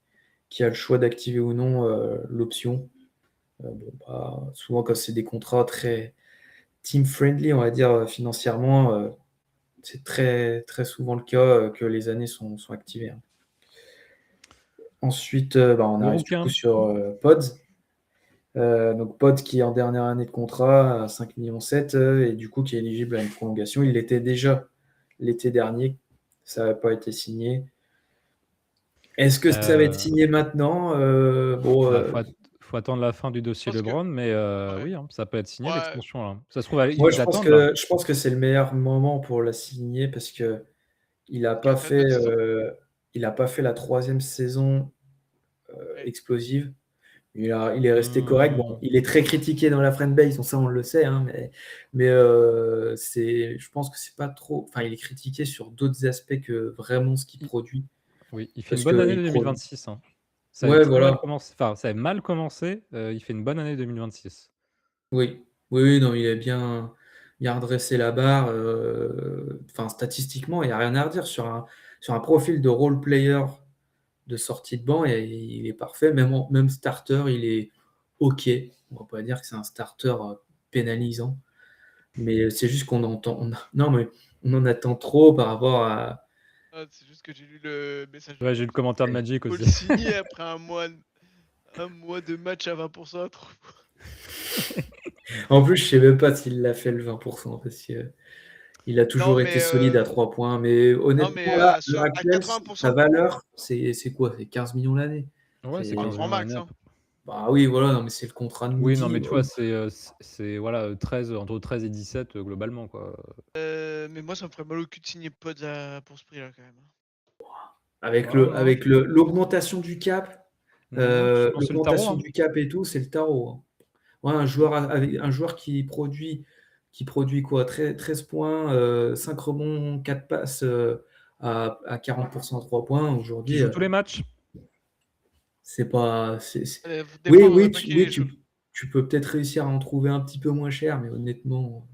a le choix d'activer ou non l'option. Bon, bah, souvent, quand c'est des contrats très team friendly, on va dire financièrement, c'est très, très souvent le cas que les années sont activées, hein. Ensuite, bah, on Gros arrive du coup rouquin. sur Pods. Donc Pods qui est en dernière année de contrat à 5,7 millions et du coup qui est éligible à une prolongation. Il l'était déjà l'été dernier. Ça n'a pas été signé. Est-ce que ça va être Heu, signé maintenant? Bon, Bah, faut attendre la fin du Je dossier pense que LeBron, mais ouais, oui, hein, ça peut être signé ouais, l'extension là. Ça se trouve, moi ils attendent là. je pense que c'est le meilleur moment pour la signer parce que il n'a il a pas fait une fait, bonne saison. la troisième saison Ouais. explosive. Il est resté correct. Bon, Mmh, il est très critiqué dans la fanbase, ça on le sait, hein, mais je pense que c'est pas trop. Enfin, il est critiqué sur d'autres aspects que vraiment ce qu'il i produit. oui, il fait une Parce bonne année qu'il produit. 2026, hein. Ça avait Ouais, très mal voilà. commencé, enfin, ça avait mal commencé, il fait une bonne année 2026. Oui. Oui, oui, non, il a redressé la barre. Enfin, statistiquement, il n'y a rien à redire sur un profil de role player de sortie de banc et il est parfait. Même starter, il est OK. On va pas dire que c'est un starter pénalisant. Mais c'est juste qu'on entend. Non, mais on en attend trop par rapport à. Ah, c'est juste que j'ai lu le message de Ouais, j'ai eu le Magic. commentaire de Ouais. Magic Faut le aussi. signer après un mois de match à 20%. Trop. En plus, je sais même pas s'il l'a fait le 20% parce que il a Non, toujours été mais solide à 3 points. Mais non, mais honnêtement, là, à l'heure à actuelle, sa 80%. valeur, c'est quoi? C'est 15 millions l'année. Ouais, c'est Ah, 15 C'est... grand millions max, l'année à hein. peu près. Bah oui, voilà, non, mais c'est le contrat de Oui, non, Moody. mais tu vois, c'est voilà, 13, entre 13 et 17, globalement, quoi. Mais moi, ça me ferait mal au cul de signer Pods pour ce prix-là, quand même. Avec Ah non, l'augmentation du cap, C'est le tarot, L'augmentation hein. du cap et tout, c'est le tarot, hein. Ouais, un joueur qui produit quoi, 13 points, 5 rebonds, 4 passes, à 40% à 3 points Qui aujourd'hui, joue tous les matchs. c'est pas. Des Oui, fois, faudrait oui, pas qu'il y ait les choses. tu peux peut-être réussir à en trouver un petit peu moins cher, mais honnêtement,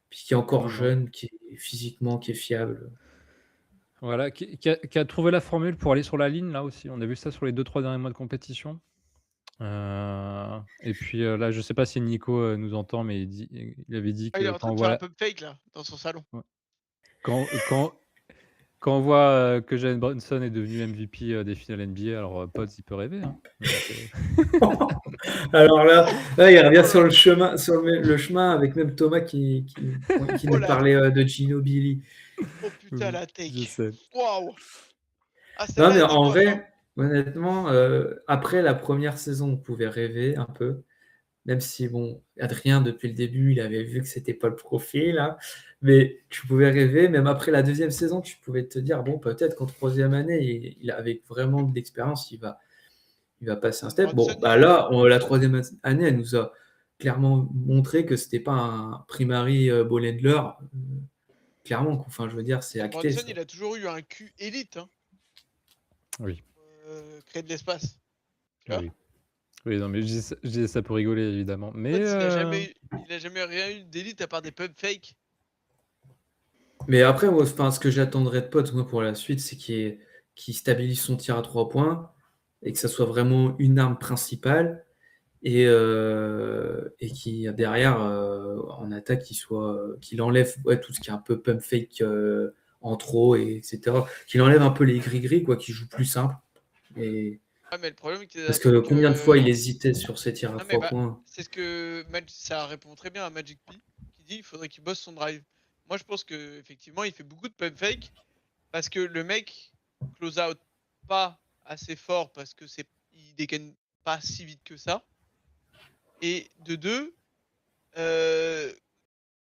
puis qui est encore Non. jeune, qui est physiquement, qui est fiable. Voilà, qui a trouvé la formule pour aller sur la ligne, là aussi. On a vu ça sur les 2-3 derniers mois de compétition. Et puis, là, je sais pas si Nico, nous entend, mais il avait dit Ah, il est que en train de faire un pump fake là, dans son salon. quand quand quand on voit, que Jalen Brunson est devenu MVP, des finales NBA, alors, Pods, il peut rêver, hein. Donc, Alors là, il revient sur le chemin avec même Thomas qui Oh nous la parlait de Ginobili. Oh putain, la je take. sais. Waouh! Ah, Non, celle-là mais était en moche, hein. vrai, honnêtement, après la première saison, on pouvait rêver un peu, même si, bon, Adrien, depuis le début, il avait vu que c'était pas le profil, hein, mais tu pouvais rêver. Même après la deuxième saison, tu pouvais te dire, bon, peut-être qu'en troisième année, avec vraiment de l'expérience, il va passer un step. Brunson, Bon, bah là, la troisième année, elle nous a clairement montré que c'était pas un primary ball handler. Clairement, quoi. Enfin, je veux dire, c'est acté, Brunson, ça. il a toujours eu un cul élite, hein, Oui, créer de l'espace. Tu vois? oui. Oui, non, mais je disais ça pour rigoler, évidemment. Mais, Pods, il a jamais rien eu d'élite à part des pump fakes. Mais après, moi, enfin, ce que j'attendrais de Pote, moi, pour la suite, c'est qu'il stabilise son tir à 3 points et que ça soit vraiment une arme principale et qui derrière, en attaque, qu'il enlève tout ce qui est un peu pump fake en trop, etc. Qu'il enlève un peu les gris-gris, quoi, qu'il joue plus simple. Et... Ah, mais le problème, Parce c'est que combien de fois il que. hésitait sur ses tirs à Non, mais 3 bah, points. c'est ce que ça répond très bien à Magic P, qui dit il faudrait qu'il bosse son drive. Moi, je pense que effectivement, il fait beaucoup de pump fake parce que le mec close out pas assez fort parce que il dégaine pas si vite que ça. Et de deux,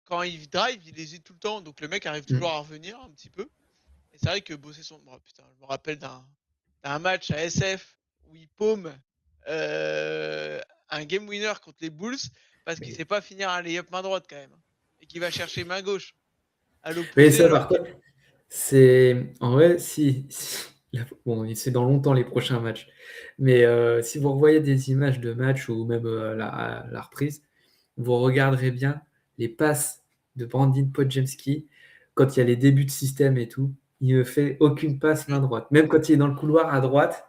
quand il drive, il hésite tout le temps, donc le mec arrive toujours à revenir un petit peu. Et c'est vrai que bosser son. Oh, putain, je me rappelle d'un match à SF où il paume un game winner contre les Bulls parce qu'il sait pas finir un layup main droite quand même. Et qu'il va chercher main gauche à Mais l'opposé ça, alors par contre, c'est. En vrai, bon, c'est dans longtemps les prochains matchs. Mais si vous revoyez des images de match ou même la reprise, vous regarderez bien les passes de Brandin Podjemski quand il y a les débuts de système et tout. Il ne fait aucune passe main droite. Même quand il est dans le couloir à droite,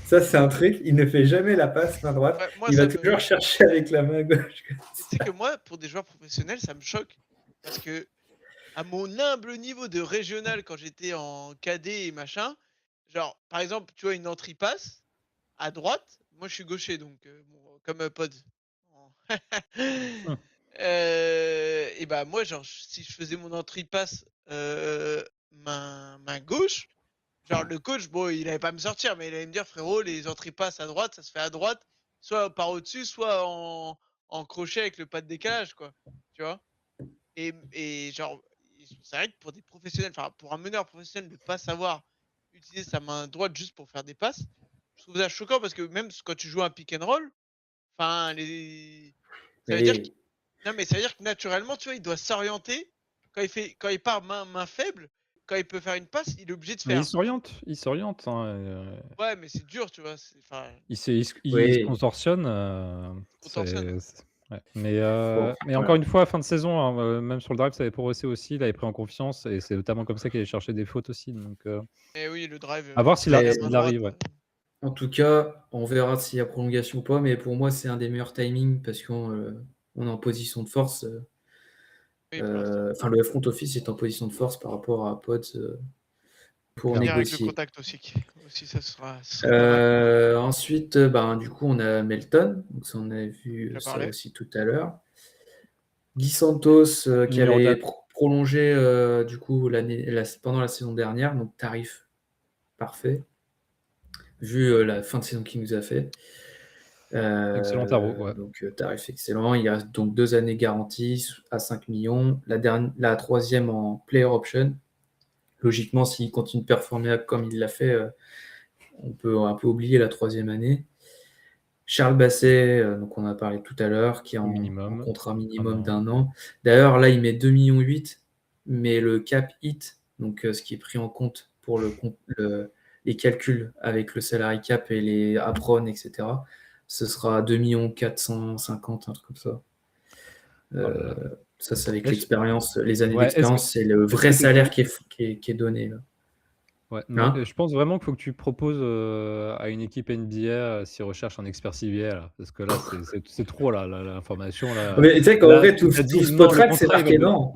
ça c'est un truc, il ne fait jamais la passe main droite. ouais, moi Il ça va me. toujours chercher avec la main gauche. Tu sais que moi, pour des joueurs professionnels, ça me choque. Parce que à mon humble niveau de régional quand j'étais en cadet et machin, genre par exemple, tu vois une entrée passe à droite, moi je suis gaucher donc bon, comme Pod. Hum. Et bah moi genre si je faisais mon entrée passe main gauche, genre le coach bon il allait pas me sortir mais il allait me dire frérot les entrées passes à droite ça se fait à droite, soit par au-dessus soit en crochet avec le pas de décalage quoi, tu vois. Et genre c'est vrai que pour des professionnels, enfin pour un meneur professionnel de pas savoir utiliser sa main droite juste pour faire des passes, je trouve ça choquant parce que même quand tu joues un pick and roll, enfin ça veut dire Mais non, mais ça veut dire que naturellement, tu vois, il doit s'orienter. Quand il part main faible, quand il peut faire une passe, il est obligé de Mais faire. il s'oriente, hein, Ouais, mais c'est dur, tu vois. Enfin, il se oui, contorsionne, il contorsionne. ouais. Mais, bon, mais encore voilà. une fois, fin de saison, hein, même sur le drive, ça avait progressé aussi. Il avait pris en confiance et c'est notamment comme ça qu'il allait chercher des fautes aussi. Donc, Et oui, le drive, à voir s'il s'il a Mais main droite. arrive, ouais. en tout cas, on verra s'il y a prolongation ou pas, mais pour moi, c'est un des meilleurs timings parce qu'on est en position de force. Oui, pour l'instant. Enfin, le front office est en position de force par rapport à Pods pour Finir avec le négocier. contact aussi. Aussi, ça serait pas mal. Ensuite, ben, du coup, on a Melton. Donc, ça, on a vu J'ai ça parlé. aussi tout à l'heure. Guy Santos qui Numéro allait 4. prolonger du coup pendant la saison dernière. Donc, tarif parfait vu la fin de saison qu'il nous a fait. Excellent tarot, ouais. Donc, tarif excellent. Il reste donc 2 années garanties à 5 millions. La troisième en player option. Logiquement, s'il continue de performer comme il l'a fait, on peut un peu oublier la troisième année. Charles Basset, donc on en a parlé tout à l'heure, qui est en Minimum. contrat Un minimum an. d'un an. D'ailleurs, là, il met 2,8 millions, mais le cap hit, donc ce qui est pris en compte pour les calculs avec le salary cap et les apron, etc., ce sera 2,450 millions, un truc comme ça. Oh là là. Ça, c'est avec Est-ce- l'expérience, les années Ouais, est-ce que- d'expérience, c'est le vrai est-ce que salaire t'étais- qui est donné. Là. Ouais, Hein je pense vraiment qu'il faut que tu proposes à une équipe NBA s'ils recherchent un expert CBA, là, parce que là, c'est trop là, l'information. Là, Mais tu sais qu'en là, vrai, tout t'as dit non, le Spotrac, c'est contrat, il va marqué me- non.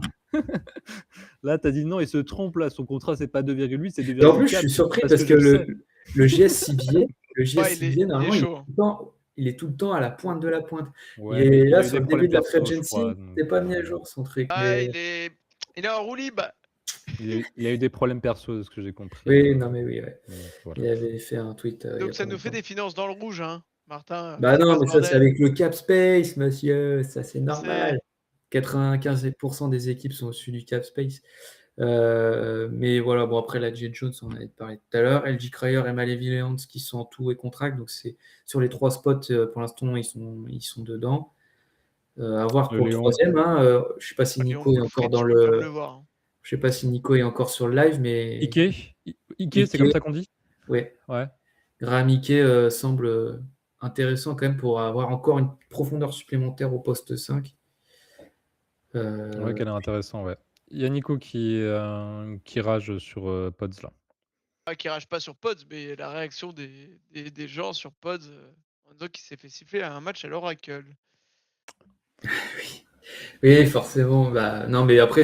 Là, tu as dit non, il se trompe, là, son contrat, c'est pas 2,8, c'est Et en plus, je 2,4. suis surpris Parce parce que que je le sais. le GSCBA, Ouais, il est normalement, chaud. il est tout le temps à la pointe de la pointe. Ouais, Et mais il là, a eu sur des le début problèmes de la perso, free je crois. agency, Donc, c'est pas mis à jour son truc. Ah, Mais... il est en roue libre. il a eu des problèmes perso, de ce que j'ai compris. Oui, non, mais oui, ouais. Donc, voilà. Il avait fait un tweet. Il y a Donc ça pas nous fait longtemps. des finances dans le rouge, hein, Martin. Bah C'est quoi non, ce mais ça, c'est bordel? avec le cap space, monsieur. Ça, c'est Je normal. sais. 95% des équipes sont au-dessus du cap space. Mais voilà, bon, après la J. Jones, on en avait parlé tout à l'heure. LG Cryer et Maleville qui sont en tout et contract. Donc, c'est sur les 3 spots, pour l'instant, ils sont dedans. À voir Le pour le Léon. troisième. Je sais pas si Léon Nico est encore Fritz, dans je peux pas me le. le voir. Hein. Je sais pas si Nico est encore sur le live, mais Ike, c'est comme ça qu'on dit? ouais. Ouais. Graham Ike semble intéressant quand même pour avoir encore une profondeur supplémentaire au poste 5. Ouais, qu'elle est intéressant, ouais. Il y a Nico qui rage sur Pods là. Pas qu'il rage pas sur Pods, mais la réaction des gens sur Pods en disant qu'il s'est fait siffler à un match à l'Oracle. Oui, forcément. Bah, non, mais après,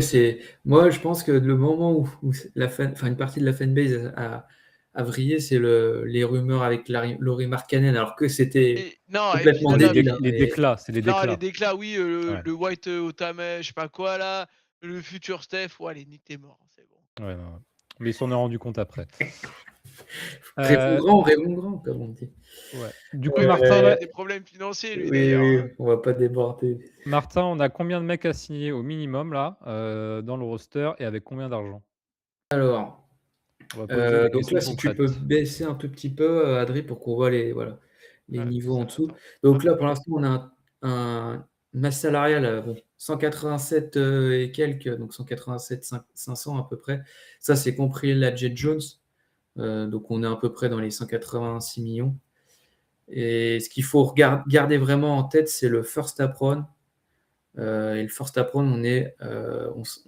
moi, je pense que le moment où une partie de la fanbase a vrillé, c'est les rumeurs avec Laurie Markkanen, alors que c'était Non, complètement Les débile. déclats, c'est les Non, déclats. les déclats, oui, Ouais. le White Otame, je sais pas quoi là, le futur Steph, ouais, allez, nique tes morts, c'est bon. Ouais, non. Mais il s'en est rendu compte après. Rêvons grand, comme on dit. Ouais. Du coup, Il Martin, a des problèmes financiers, lui, Oui, d'ailleurs. oui, Hein. on va pas déborder. Martin, on a combien de mecs à signer au minimum là dans le roster et avec combien d'argent? Alors, On va poser des donc là, questions si tu peux concrètes. baisser un tout petit peu, Adri, pour qu'on voit les Ouais, niveaux en ça, dessous. attends. Donc là, pour l'instant, on a un masse salariale, 187 et quelques, donc 187 500 à peu près. Ça, c'est compris la Jet Jones. Donc on est à peu près dans les 186 millions. Et ce qu'il faut garder vraiment en tête, c'est le first apron. Et le first apron, on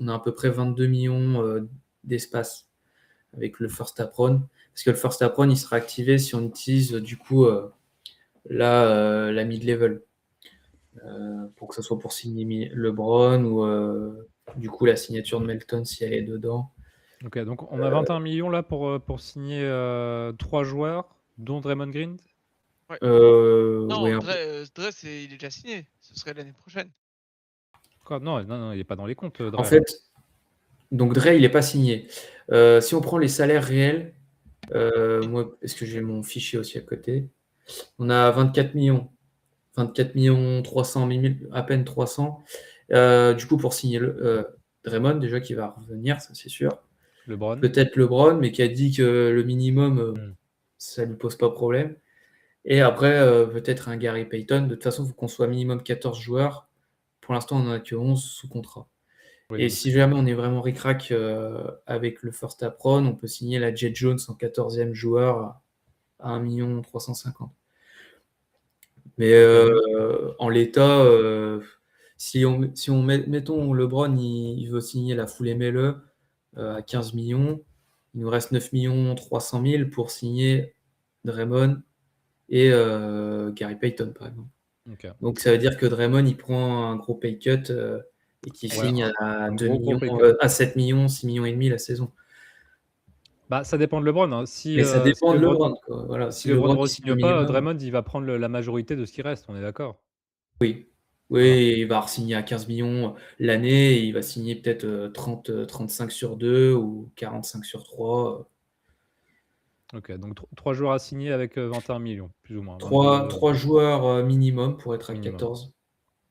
a à peu près 22 millions d'espace avec le first apron. Parce que le first apron, il sera activé si on utilise du coup la mid-level. Pour que ce soit pour signer LeBron ou du coup la signature de Melton si elle est dedans. Ok, donc on a 21 millions là pour signer 3 joueurs, dont Draymond Green. Ouais. Oui, Non, Dre, il est déjà signé. Ce serait l'année prochaine. Quoi? Non, il n'est pas dans les comptes, Dre. En fait, donc Dre, il n'est pas signé. Si on prend les salaires réels, moi, est-ce que j'ai mon fichier aussi à côté? On a 24 millions. 24 millions 300 000, à peine 300. Du coup, pour signer Draymond, déjà qui va revenir, ça c'est sûr. LeBron. Peut-être LeBron, mais qui a dit que le minimum, Mm. ça ne lui pose pas problème. Et après, peut-être un Gary Payton. De toute façon, il faut qu'on soit minimum 14 joueurs. Pour l'instant, on n'en a que 11 sous contrat. Ouais, Et donc si jamais on est vraiment ric-rac avec le first apron, on peut signer la Jet Jones en 14e joueur à 1 350 000. Mais en l'état, mettons LeBron, il veut signer la foulée mêle à 15 millions, il nous reste 9 300 000 pour signer Draymond et Gary Payton, par exemple. Okay. Donc ça veut dire que Draymond, il prend un gros pay cut et qu'il signe à 2 millions, à 7 millions, 6 millions et demi la saison. Bah, ça dépend de LeBron. Hein. Mais ça dépend si de LeBron. Voilà. Si LeBron ne re-signe pas, Draymond, il va prendre la majorité de ce qui reste, on est d'accord? Oui. Oui, voilà. Il va re-signer à 15 millions l'année, et il va signer peut-être 35 sur 2 ou 45 sur 3. Ok, donc 3 joueurs à signer avec 21 millions, plus ou moins. 3 joueurs minimum pour être à minimum. 14.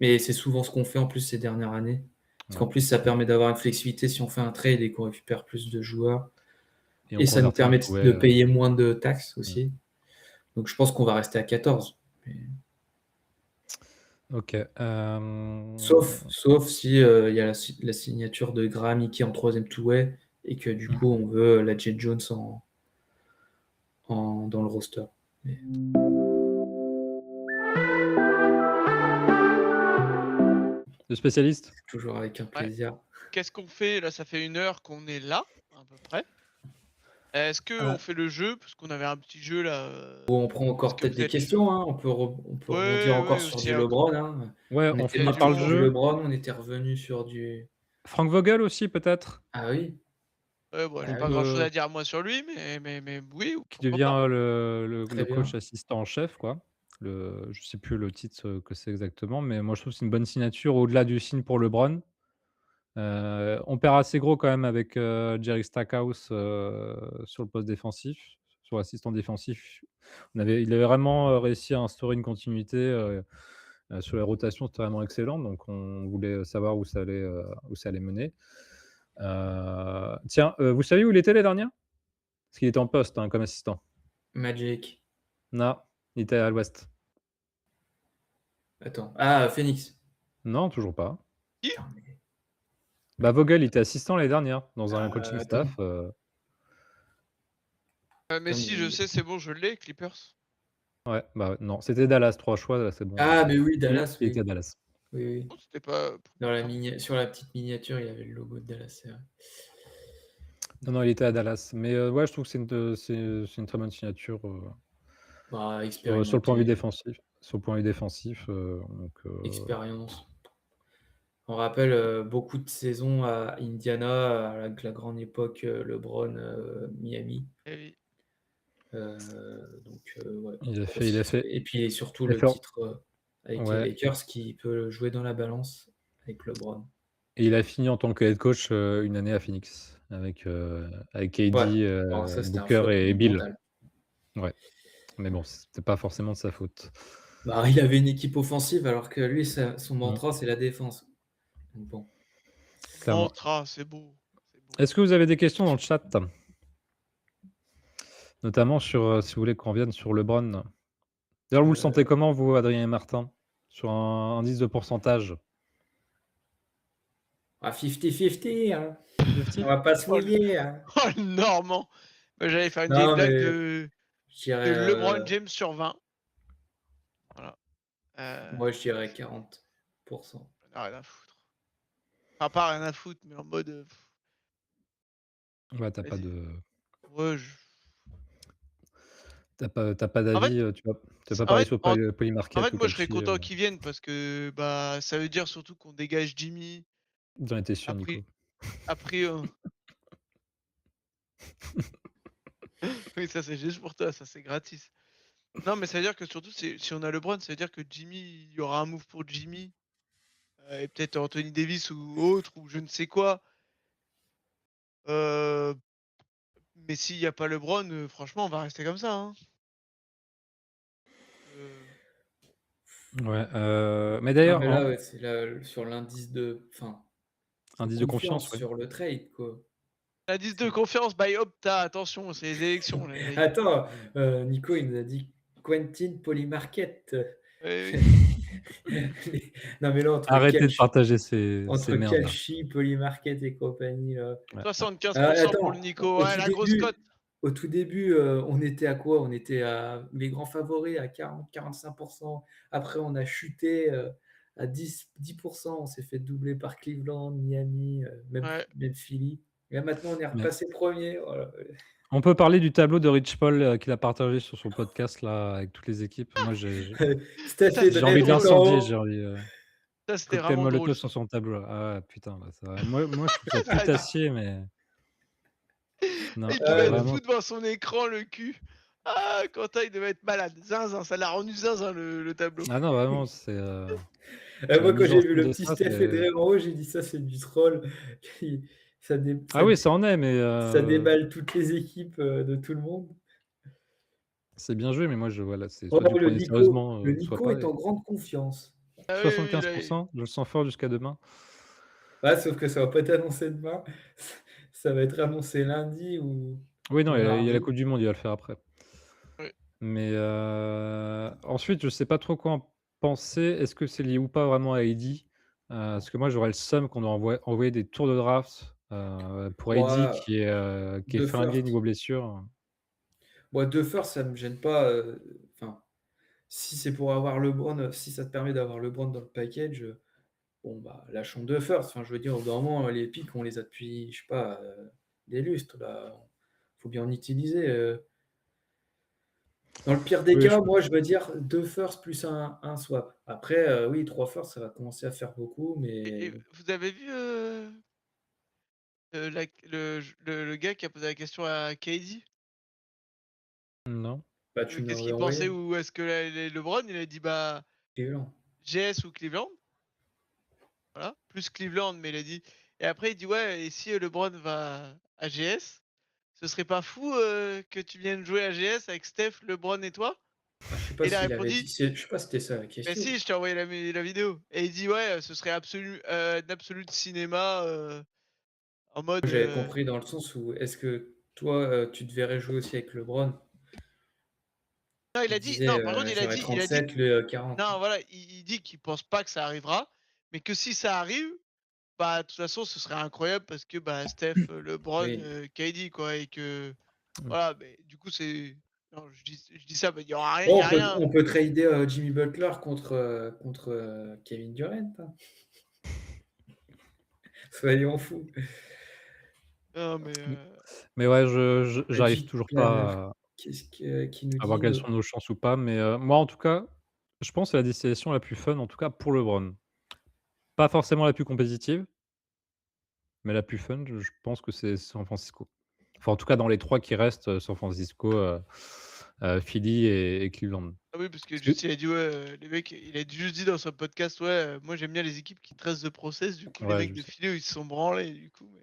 Mais c'est souvent ce qu'on fait en plus ces dernières années. Parce qu'en plus, ça permet d'avoir une flexibilité si on fait un trade et qu'on récupère plus de joueurs. Et ça nous permet de payer moins de taxes aussi. Donc je pense qu'on va rester à 14. Mais- Ok. Sauf si il y a la signature de Graham Hickey en troisième two-way et que du coup on veut la Jet Jones dans le roster. Mais- Le spécialiste? Toujours avec un plaisir. Qu'est-ce qu'on fait là? Ça fait 1 heure qu'on est là, à peu près. Est-ce qu'on fait le jeu? Parce qu'on avait un petit jeu là. Bon, on prend encore que peut-être vous des êtes questions. Hein. On peut rebondir encore sur aussi, du LeBron. Hein. Ouais, On on était finit parti par le sur jeu. du LeBron, on était revenu sur du. Frank Vogel aussi, peut-être? Ah oui. Bon, j'ai Ah pas oui. grand-chose à dire moi sur lui, mais oui, Qui pourquoi devient pas. le bien. coach assistant en chef, quoi. Je sais plus le titre que c'est exactement, mais moi je trouve que c'est une bonne signature au-delà du signe pour LeBron. On perd assez gros quand même avec Jerry Stackhouse sur le poste défensif, sur l'assistant défensif. Il avait vraiment réussi à instaurer une continuité sur les rotations, c'était vraiment excellent. Donc on voulait savoir où ça allait mener. Tiens, vous savez où il était l'année dernière? Parce qu'il était en poste comme assistant. Magic. Non, il était à l'ouest. Attends. Ah, Phoenix. Non, toujours pas. Putain, mais- Bah, Vogel, il était assistant l'année dernière dans un coaching attends. staff. Mais Attends, si, mais- je sais, c'est bon, je l'ai, Clippers. Ouais, bah non, c'était Dallas, 3 choix, là, c'est bon. Ah, mais oui, Dallas, Il était oui. à Dallas. Oui, oui. Non, c'était pas. Sur la petite miniature, il y avait le logo de Dallas. C'est vrai. Non, il était à Dallas. Mais ouais, je trouve que c'est une très bonne signature Bah, sur le point de vue expérimenté. défensif. Sur le point de vue défensif. Donc, Expérience. On rappelle beaucoup de saisons à Indiana, à la grande époque LeBron, Miami. Eh oui. Donc, ouais. il a fait. Et puis surtout il a le fait- titre avec les Ouais. Lakers qui peut jouer dans la balance avec LeBron. Et il a fini en tant que head coach une année à Phoenix avec KD, Ouais. Alors ça, c'était un Booker flop et Bill. monumental. Ouais. Mais bon, c'était pas forcément de sa faute. Bah, il avait une équipe offensive alors que lui, son mantra, c'est la défense. Donc, bon. Clairement. Mantra, c'est beau. Est-ce que vous avez des questions dans le chat? Notamment sur, si vous voulez qu'on revienne sur LeBron. D'ailleurs, vous le sentez comment, vous, Adrien et Martin? Sur un indice de pourcentage? À 50-50, hein. 50? On va pas se mouiller. Hein. Oh, le Normand! Bah, j'allais faire une Non, vieille blague mais de je dirais, LeBron James sur 20. Voilà. moi, je dirais 40%. J'en ai rien à foutre. Enfin, pas rien à foutre, mais en mode. Ouais, t'as pas Vas-y. de. Ouais, T'as pas d'avis, tu vas pas en parier fait, sur en Polymarket ou moi, je serais Kalchi, content qu'ils viennent parce que bah, ça veut dire surtout qu'on dégage Jimmy. j'en étais sûr, Après, Nico. après, oui, ça c'est juste pour toi, ça c'est gratis. Non, mais ça veut dire que surtout, si on a LeBron, ça veut dire que Jimmy, il y aura un move pour Jimmy. Et peut-être Anthony Davis ou autre, ou je ne sais quoi. Mais s'il n'y a pas LeBron, franchement, on va rester comme ça. Hein. Ouais, mais Non, d'ailleurs, mais là, ouais, c'est sur l'indice de indice de confiance, ouais. sur le trade, quoi. L'indice de confiance, by Opta, attention, c'est les élections. Les... Attends, Nico, il nous a dit Quentin Polymarket. Oui. Non, mais là, Arrêtez de partager ces entre merdes là. Kalchi, Polymarket et compagnie. Là. Ouais. 75% pour le Nico, ouais, la grosse cote. Au tout début, on était à quoi? On était à les grands favoris à 40-45%. Après, on a chuté à 10%. On s'est fait doubler par Cleveland, Miami, même Philly. Et là, maintenant, on est repassé premier. Voilà. On peut parler du tableau de Rich Paul qu'il a partagé sur son podcast là avec toutes les équipes. Moi, j'ai envie de l'incendier. J'ai envie. Ça, c'était vraiment drôle. Molotov sur son tableau. Ah putain, bah, ça... moi, je trouve ça putassier, mais. Non, il devait être fou devant son écran, le cul. Ah, Quentin, il devait être malade. Zinzin, ça l'a rendu zinzin le tableau. Ah non, vraiment, c'est. Moi, quand j'ai vu le petit Steph Federer en haut, j'ai dit ça, c'est du troll. Ah oui, ça en est, mais. Ça déballe toutes les équipes de tout le monde. C'est bien joué, mais moi, voilà, c'est Oh, soit tu prenais sérieusement, le soit Nico pas. est en grande confiance. 75%, je le sens fort jusqu'à demain. Ah, sauf que ça va pas être annoncé demain. Ça va être annoncé lundi ou. Oui, non, il y a la Coupe du Monde, il va le faire après. Oui. Mais ensuite, je sais pas trop quoi en penser. Est-ce que c'est lié ou pas vraiment à AD? Parce que moi, j'aurais le seum qu'on doit envoyer des tours de draft, pour AD Moi, qui est deux flingué niveau firsts. blessure. Moi, deux firsts, ça me gêne pas. Enfin, si c'est pour avoir LeBron, si ça te permet d'avoir LeBron dans le package, bon, bah, lâchons deux firsts. Enfin, je veux dire, au bout d'un moment, les pics, on les a depuis, je sais pas, des lustres, là. Faut bien en utiliser. Dans le pire des Oui, je cas, moi, je veux dire deux firsts plus un swap. Après, oui, trois firsts, ça va commencer à faire beaucoup, Et mais vous avez vu le gars qui a posé la question à KD? non. bah, tu me Qu'est-ce l'aurais qu'il envoyé. pensait ou est-ce que LeBron, il a dit bah Cleveland. GS ou Cleveland, voilà, plus Cleveland, mais il a dit. Et après, il dit ouais, et si LeBron va à GS, ce serait pas fou que tu viennes jouer à GS avec Steph, LeBron et toi? Ah, je sais Et pas il a s'il avait dit. répondu, Je sais pas si c'était ça la bah question. si, je t'ai envoyé la vidéo. Et il dit ouais, ce serait d'absolu cinéma en mode. Moi, j'avais compris dans le sens où est-ce que toi, tu te verrais jouer aussi avec LeBron? Non, il Il a dit, disait non, par contre, j'aurais il a dit, 37, le 40. non, voilà, il dit qu'il pense pas que ça arrivera, mais que si ça arrive, bah, de toute façon, ce serait incroyable parce que, bah, Steph, LeBron, Oui. KD, quoi, et que, Mmh. voilà, mais du coup, c'est, non, je dis ça, mais il y aura rien, il Bon, y a rien. on peut trader Jimmy Butler contre Kevin Durant, hein. Soyons fous. Non, mais, Mais ouais, j'arrive Magic toujours Planner, pas qui nous à voir dit quelles sont nos chances ou pas. Mais moi, en tout cas, je pense que c'est la destination la plus fun, en tout cas pour LeBron. Pas forcément la plus compétitive, mais la plus fun, je pense que c'est San Francisco. Enfin, en tout cas, dans les 3 qui restent, San Francisco, Philly et Cleveland. ah oui, parce que Parce juste, que il a dit, ouais, les mecs, il a juste dit dans son podcast, ouais, moi, j'aime bien les équipes qui tracent de process, du coup, les ouais, mecs je de sais. Philly, ils se sont branlés, du coup, mais.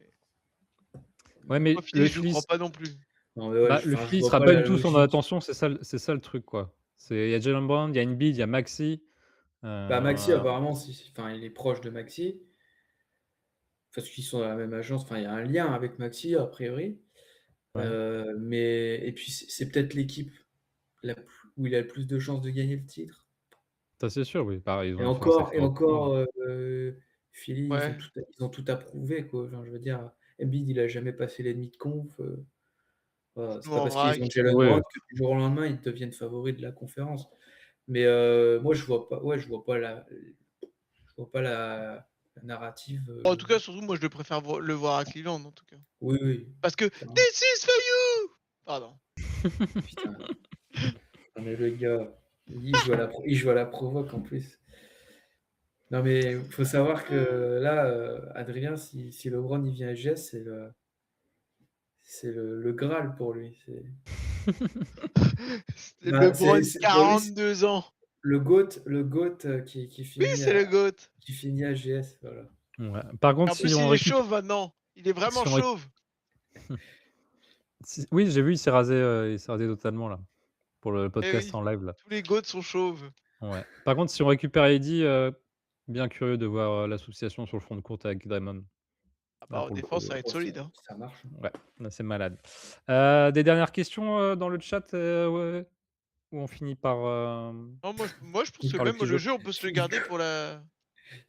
Ouais, Moi, mais Philly, je le crois pas non plus. non, mais ouais, Le enfin, je Philly vois sera pas pas la du tout son logique. attention, c'est ça le truc, quoi. Il y a Jaylen Brown, il y a Embiid, il y a Maxey, Bah, Maxi, heu, apparemment, enfin, il est proche de Maxi, parce qu'ils sont dans la même agence. Enfin, il y a un lien avec Maxi, a priori. ouais, Mais et puis, c'est peut-être l'équipe où il a le plus de chances de gagner le titre. ça c'est sûr, oui. Pareil, ils Et ont fait un encore sacré recrutement. Philly, Ouais. ils ont tout à prouver, quoi. Enfin, je veux dire, Embiid, il a jamais passé les demi de conf. Voilà, c'est Nous pas en parce qu'ils ont vrac. Jalen Ouais, Brown que du jour au lendemain, ils deviennent favoris de la conférence. Mais moi, je vois pas la narrative. En tout cas, surtout, moi, je le préfère le voir à Cleveland, en tout cas. Oui, oui, Parce que clairement. this is for you! Pardon. Putain, non mais le gars, il joue à la provoque en plus. Non mais faut savoir que là, Adrien, si LeBron il vient à GS, c'est le Graal pour lui. C'est Bah, LeBron, pour lui, 42 ans. le GOAT Oui, c'est le GOAT. qui finit à GS, voilà. ouais. Par Et contre, en plus, il est chauve maintenant. Il est vraiment si on réc chauve. oui, j'ai vu, il s'est rasé totalement là, pour le Eh podcast oui, en live là. tous les GOATs sont chauves. Ouais. Par contre, si on récupère Heidi, bien curieux de voir, l'association sur le front de court avec Draymond. Ah Là, bah, en pour le coup, défense, ça va être Oh, ça solide, hein. ça marche, hein. ouais, là, c'est malade. Des dernières questions, dans le chat, ouais, ou on finit par, Non, moi, je pense que par le même petit le jeu? jeu, on peut se le garder Nico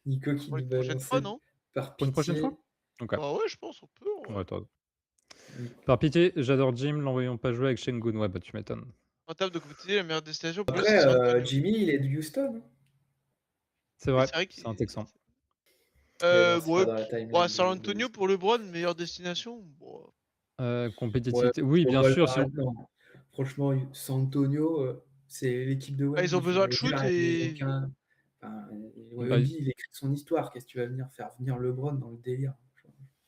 Nico qui pour nous une prochaine fois, balançait non? par Pour une prochaine fois? pitié. OK. Bah ouais, je pense, on peut, en vrai. Ouais, tu Ni par pitié, j'adore Jim, l'envoyons pas jouer avec Sengun. Ouais, bah, tu m'étonnes. En termes de compétitivité, la meilleure destination pour lui, c'est Après, San Antonio. Jimmy, il est de Houston, hein. C'est Oui, vrai, c'est vrai c'est un qu'il. Texan. Mais bon, c'est pas Ouais, dans la ouais, timeline San de Antonio Houston. pour LeBron, meilleure destination. Bon. Ouais, Compétitivité, je oui, vois bien pas le sûr, si on paradis, non. Franchement, San Antonio, c'est l'équipe de Bah, ils ont Wemby. Enfin, besoin je de veux shoot dire, ils ont et. qu'un. Enfin, bah, Wemby, il écrit son histoire. Qu'est-ce que tu vas venir faire venir LeBron dans le délire?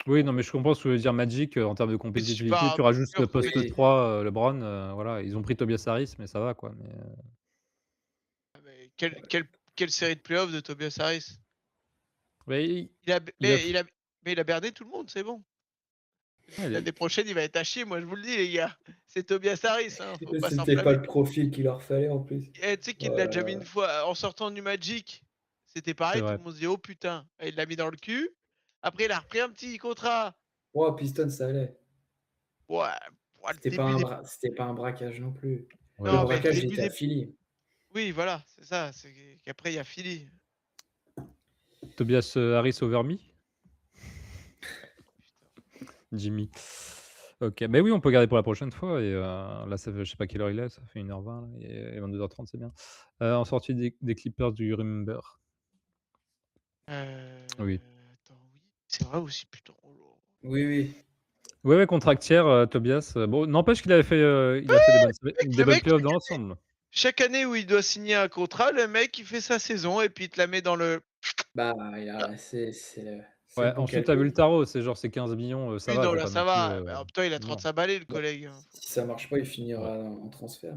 oui, non, mais je comprends ce que veut dire Magic, en termes de C'est super compétitivité. Tu rajoutes le super poste Oui, compétitif. 3, LeBron, voilà. Ils ont pris Tobias Harris, mais ça va, quoi, mais Ah, mais quelle série de playoffs de Tobias Harris? mais il Il a, il a f mais il a berdé tout le monde, c'est bon. ouais, L'année prochaine, il va être à chier, moi je vous le dis, les gars. C'est Tobias Harris, hein, faut pas c'était pas s'enflammer. le profil qu'il leur fallait en plus. Et tu sais qu'il Oh l'a là déjà mis là. une fois en sortant du Magic. C'était c'est pareil, tout vrai. le monde se dit oh putain. Et il l'a mis dans le cul. Après, il a repris un petit contrat. Oh, Piston, ça allait. Ouais, ouais, le C'était pas début un des. c'était pas un braquage non plus. Ouais, Le Non, mais le braquage, il début était à des Philly. oui, voilà, c'est ça, c'est qu'après il y a Philly. Tobias Harris over me? Putain. Jimmy. OK, mais oui, on peut garder pour la prochaine fois et là, ça fait je sais pas quelle heure il est, ça fait 1h20 là et 22h30, c'est bien. En sortie des Clippers, do you remember? Oui. Attends, oui, c'est vrai aussi, putain, oh là. Oui, oui. Ouais, ouais, contractière, Tobias, bon, n'empêche qu'il avait fait, il a fait Mec, des le bonnes mec, playoffs dans l'ensemble. chaque année où il doit signer un contrat, le mec, il fait sa saison et puis il te la met dans le Bah, c'est le Ouais, bon ensuite, tu as vu le calcul. tarot, c'est genre c'est 15 millions, ça oui, va, non, c'est là, pas non ça plus, va. Bah, en même temps, il a non. 35 balais, le Bah, collègue, hein, si ça marche pas, il Ouais, finira en transfert.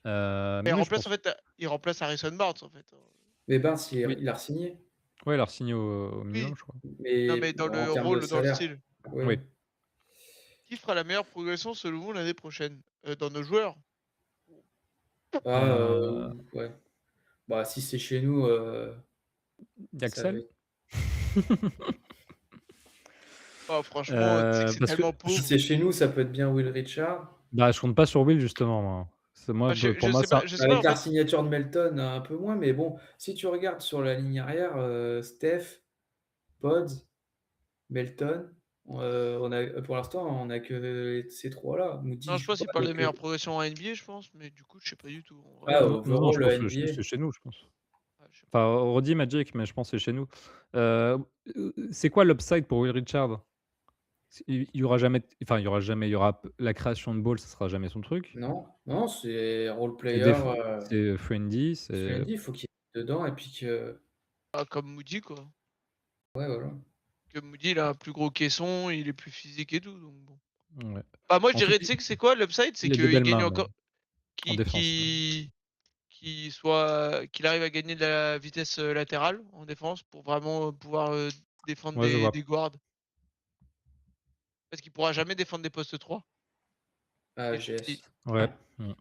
il mais oui, je remplace, pense en fait, il remplace Harrison Barnes, en fait, hein. Mais Barnes, oui, il a re-signé. ouais, il a re-signé au Oui, minimum, je crois. non, Mais mais dans en le termes de rôle, dans le salaire, style. ouais. Oui. Qui fera la meilleure progression selon vous l'année prochaine? Dans nos joueurs? Ah, ouais. Bah, si c'est chez nous, ça va Axel? être Oh franchement, tu sais que c'est Parce que tellement si pauvre. c'est chez nous, ça peut être bien Will Richard. bah, je compte pas sur Will justement, moi. C'est moi, Ah, pour moi, ça je sais pas, Avec en la fait. signature de Melton, un peu moins, mais bon, si tu regardes sur la ligne arrière, Steph, Pods, Melton, on a pour l'instant, on a que ces 3 là. Moody, Non, il je joue pense pas, qu'il parle de donc meilleure progression en NBA, je pense, mais du coup, je sais pas du tout, en vrai. non, non, overall, je pense que NBA. c'est chez nous, je pense. Ouais, je sais pas. Enfin, redis Magic, mais je pense que c'est chez nous. C'est quoi l'upside pour Will Richard? Il y aura jamais enfin, il y aura la création de ball, ça sera jamais son truc. Non, non, c'est role C'est player, c'est friendly, c'est friendly, il faut qu'il reste dedans et puis que Ah, comme Moody, quoi. ouais, voilà. Que Moody, il a un plus gros caisson, il est plus physique et tout, donc bon. ouais. Bah, moi, je Ensuite, dirais, tu sais que c'est quoi l'upside? C'est il a des qu'il belles gagne mains, mais encore en défense. qu'il arrive à gagner de la vitesse, latérale en défense pour vraiment, pouvoir, défendre Ouais, je vois. des guards. Parce qu'il pourra jamais défendre des postes 3. Il Ah, est trop petit. GS. Ouais. Mmh.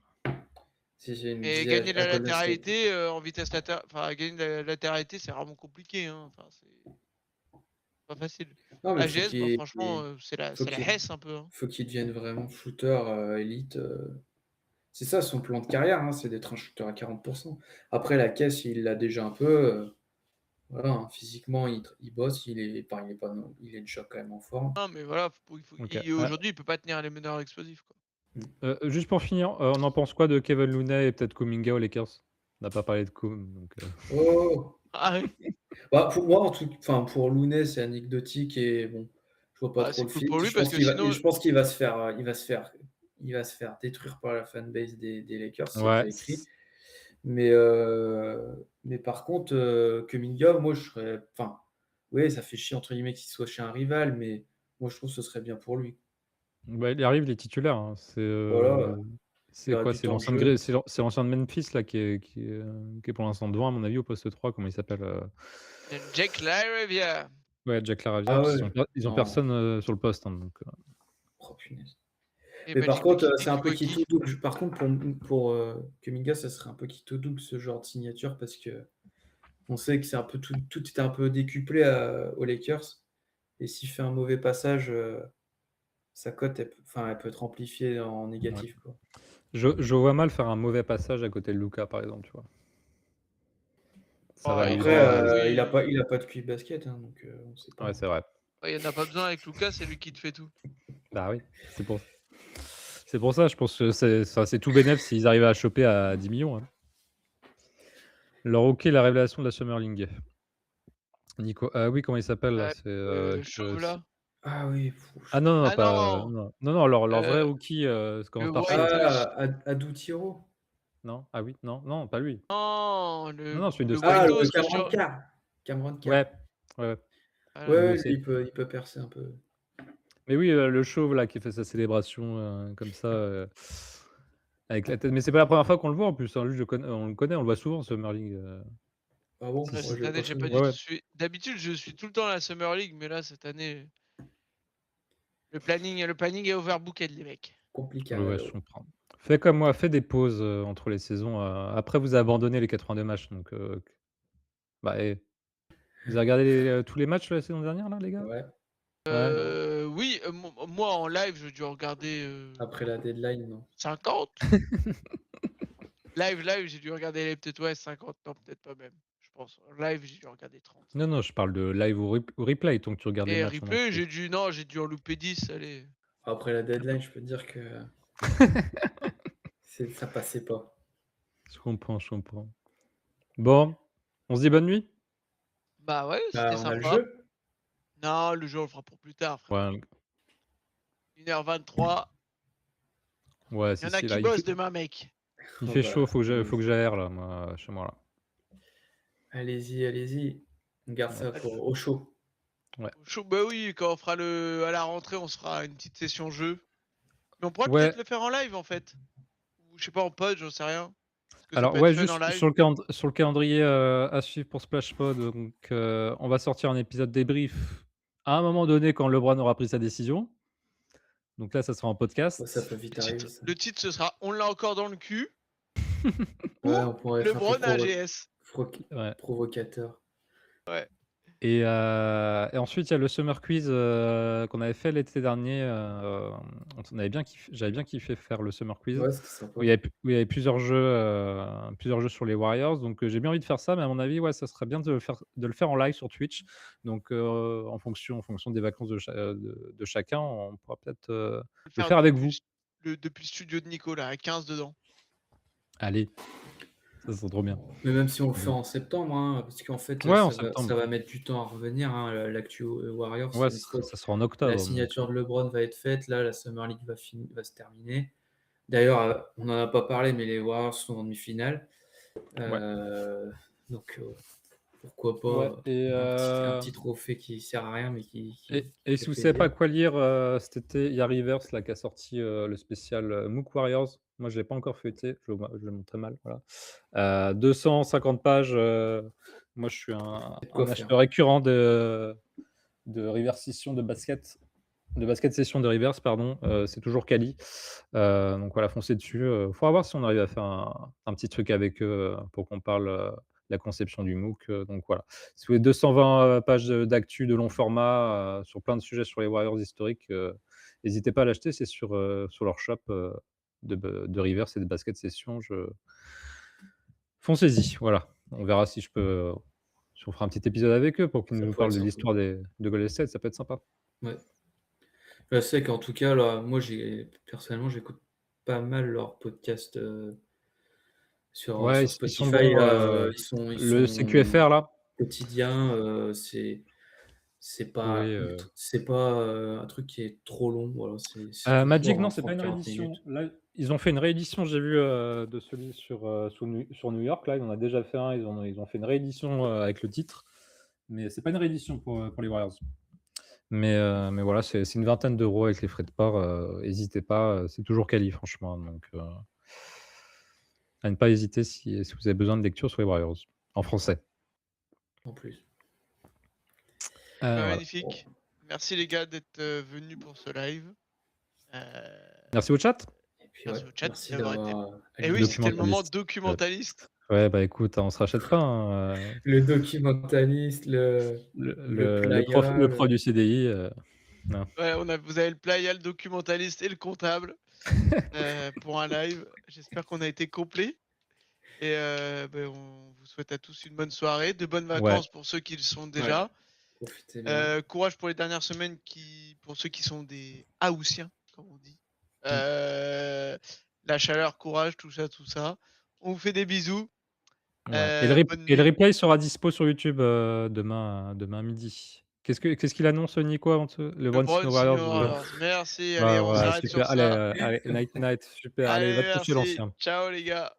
Si j'ai une Et vieille gagner de la Agonoscope. latéralité, en vitesse enfin gagner de la latéralité, c'est vraiment compliqué, hein. Enfin, c'est pas facile. Non, mais AGS, bah, franchement, faut c'est la qu'il Hesse un peu, hein. faut qu'il devienne vraiment shooter, élite, c'est ça son plan de carrière, hein, c'est d'être un shooter à 40. Après la caisse, il l'a déjà un peu, voilà, hein, physiquement, il bosse, il est pas non il est déjà quand même en forme. Non, mais voilà, OK. aujourd'hui, il peut pas tenir les meneurs explosifs, quoi. Mmh. Juste pour finir, on en pense quoi de Kevin Looney et peut-être Kuminga aux Lakers? On n'a pas parlé de Kum, donc Oh! Ah ouais? Bah, pour moi, enfin, pour Looney, c'est anecdotique et bon, je vois pas Bah, trop c'est le cool fit. pour lui parce que Je pense qu'il va se faire, il va se faire détruire par la fanbase des Lakers, c'est ouais, déjà écrit. Mais par contre, Kuminga, moi, je serais enfin, oui, ça fait chier entre guillemets qu'il soit chez un rival, mais moi, je trouve que ce serait bien pour lui. bah, il arrive, il est titulaire, hein. Voilà, il C'est aura quoi? du C'est temps de l'ancien de jeu. Gré c'est l'ancien de Memphis là qui est pour l'instant devant à mon avis au poste 3. Comment il s'appelle, Jack LaRavia. Ouais, Jack LaRavia, Ah parce ouais, qu'ils ont non, personne, sur le poste, hein, donc oh punaise. Et Mais par Magic contre, Mike, c'est il un peu prévoit qui qui? tout double. Par contre, pour Kuminga, ça serait un peu qui tout double ce genre de signature parce qu'on sait que c'est un peu tout est un peu décuplé aux Lakers et s'il fait un mauvais passage, sa cote, elle peut être amplifiée en ouais. négatif, quoi. Je vois mal faire un mauvais passage à côté de Luka, par exemple, tu vois? Ça va Oh, lui Après, demander oui. il a pas de QI basket, hein, donc on sait ouais, pas. c'est vrai. Ouais, il y en a pas besoin avec Lucas, c'est lui qui te fait tout. Bah oui, c'est pour ça, je pense que c'est tout bénef s'ils arrivaient à choper à 10 millions, hein. Leur rookie, la révélation de la Summer League. Nico oui, comment il s'appelle là? C'est, Chauve là. Ah oui, ah non, non, Ah pas non! non, non, non, leur vrai Heu, rookie, ça le commence par C. White, Adou Tiro? Non? Ah oui? Non, non, pas lui. non, Non, non, celui de le Steph. Ah, Whiteos le qui Cameron change. Carr. Cameron Carr. Ouais, ouais, ouais, Ah Ouais, là là. celui de ouais, lui, C. il peut percer un peu. Mais oui, le chauve là qui fait sa célébration, comme ça, avec la tête mais c'est pas la première fois qu'on le voit en plus, hein. Lui, on le connaît, on le voit souvent Summer League, Ah bon? si, Là, Moi, si. je cette l'ai année, pas j'ai pas souvenir. du Ouais, tout ouais. suivi. D'habitude, je suis tout le temps à la Summer League, mais là, cette année, le planning est overbooked, les mecs. Ouais, ouais, je Complicado. comprends. Fais comme moi, fais des pauses, entre les saisons, après vous abandonnez les 82 matchs donc bah, vous avez regardé tous les matchs de la saison dernière là, les gars? Ouais. Ouais? oui, moi en live, j'ai dû regarder Après la deadline, non. 50. Live, j'ai dû regarder peut-être, ouais, 50, non, peut-être pas même, je pense. Live, j'ai dû regarder 30. Non, non, je parle de live ou replay, donc tu regardes les Et matchs en replay, entier. j'ai dû en louper 10, allez. Après la deadline, je peux te dire que ça passait pas. Je comprends, je comprends. Bon, on se dit bonne nuit? Bah ouais, Bah, c'était on a le sympa. jeu. Non, le jeu, on le fera pour plus tard, frère. Ouais, 1h23. ouais, Il y si, en a si, qui là, bossent demain, mec. il Oh fait chaud, bah, faut que j'aère là, moi, chez moi, là. allez-y, allez-y. On garde Ouais. ça pour au chaud. Ouais. Chaud, bah oui, quand on fera à la rentrée, on se fera une petite session jeu. Mais on pourrait Ouais, peut-être le faire en live, en fait. Ou je sais pas, en pod, j'en sais rien. Parce que ça alors peut être ouais, fun en juste live. sur le calendrier, à suivre pour Splashpod, donc on va sortir un épisode débrief à un moment donné quand LeBron aura pris sa décision. Donc là, ça sera en Ouais, ça peut podcast. vite arriver, ça. Le titre, ce sera On l'a encore dans le cul Ouais, ou on pourrait être un peu LeBron AGS. Ouais. provocateur. Ouais. Et ensuite, il y a le Summer Quiz, qu'on avait fait l'été dernier, j'avais bien kiffé faire le Summer Quiz, Ouais, c'était sympa. où il y avait plusieurs jeux sur les Warriors, donc j'ai bien envie de faire ça, mais à mon avis, ouais, ça serait bien de le faire en live sur Twitch. Donc en fonction des vacances de chacun, on pourra peut-être, Le le faire faire avec vous. depuis le studio de Nico, là, à 15 dedans. Allez, ça serait trop bien. Mais même si on le fait Allez. en septembre, hein, parce qu'en fait, Ouais, en ça septembre. va mettre du temps à revenir, hein, l'actu Warriors, Ouais, une fois que ça sera en la octobre, donc signature de LeBron va être faite, là, la Summer League va se terminer. D'ailleurs, on n'en a pas parlé, mais les Warriors sont en demi-finale. ouais. Donc, pourquoi Ouais pas et un petit trophée qui sert à rien, mais et qui si fait vous savez plaisir. pas quoi lire, cet été, il y a Rivers là qui a sorti, le spécial, MOOC Warriors. Moi, je l'ai pas encore feuilleté, je le montre très mal, voilà. 250 pages, moi je suis un Il y a de quoi un faire. acheteur récurrent de Rivers Session de basket session de Rivers, pardon, c'est toujours quali. Donc voilà, foncez dessus, faudra voir si on arrive à faire un petit truc avec eux, pour qu'on parle, la conception du MOOC, donc voilà. Si vous voulez 220, pages, d'actu de long format, sur plein de sujets sur les Warriors historiques, hésitez pas à l'acheter, c'est sur leur shop, de Rivers et de Basket Session. Foncez-y, voilà. On verra si on fera un petit épisode avec eux pour qu'ils Ça nous pourrait parlent être de sympa. l'histoire de Golden State, ça peut être sympa. Ouais. Je sais qu'en tout cas, là, moi, personnellement, j'écoute pas mal leurs podcasts Ouais, sur ils sont Spotify. bons, Ils le sont CQFR là? quotidiens. Oui, C'est pas un truc qui est trop long. Voilà, c'est Magic, toujours non, en c'est pas une 30-40 réédition. minutes. Là, ils ont fait une réédition, j'ai vu, de celui sur New York, là, ils en a déjà fait un, ils ont fait une réédition, avec le titre, mais c'est pas une réédition pour les Warriors. Mais voilà, c'est une vingtaine d'euros avec les frais de port, hésitez pas, c'est toujours quali franchement, donc à ne pas hésiter si vous avez besoin de lecture sur les Warriors, en français. En plus. Bah, Voilà. magnifique. Merci les gars d'être venus pour ce live. Heu, Merci au chat. Et puis, ouais, merci au chat merci d'avoir été. d'avoir Eh allumé oui, le c'était le moment Documentaliste. documentaliste. Ouais, bah, écoute, on se rachète pas, hein, le documentaliste, le playa, le prof du CDI, non. Ouais, vous avez le playa, le documentaliste et le comptable, pour un live. J'espère qu'on a été complet et on vous souhaite à tous une bonne soirée, de bonnes Ouais, vacances pour ceux qui le sont ouais, déjà. profitez bien. Courage pour les dernières semaines pour ceux qui sont des Haussiens, comme on dit. Mmh. La chaleur, courage, tout ça, tout ça. On vous fait des bisous. ouais Bonne et le nuit. replay sera dispo sur YouTube, demain midi. Qu'est-ce qu'il annonce, Nico, avant de Le LeBron Bron signe aux Warriors? Signor Warriors. Merci, allez, Ouais, on voilà, s'arrête sur super. Allez, ça. allez, night night, super. Allez, Allez, va te coucher merci. l'ancien. Ciao les gars.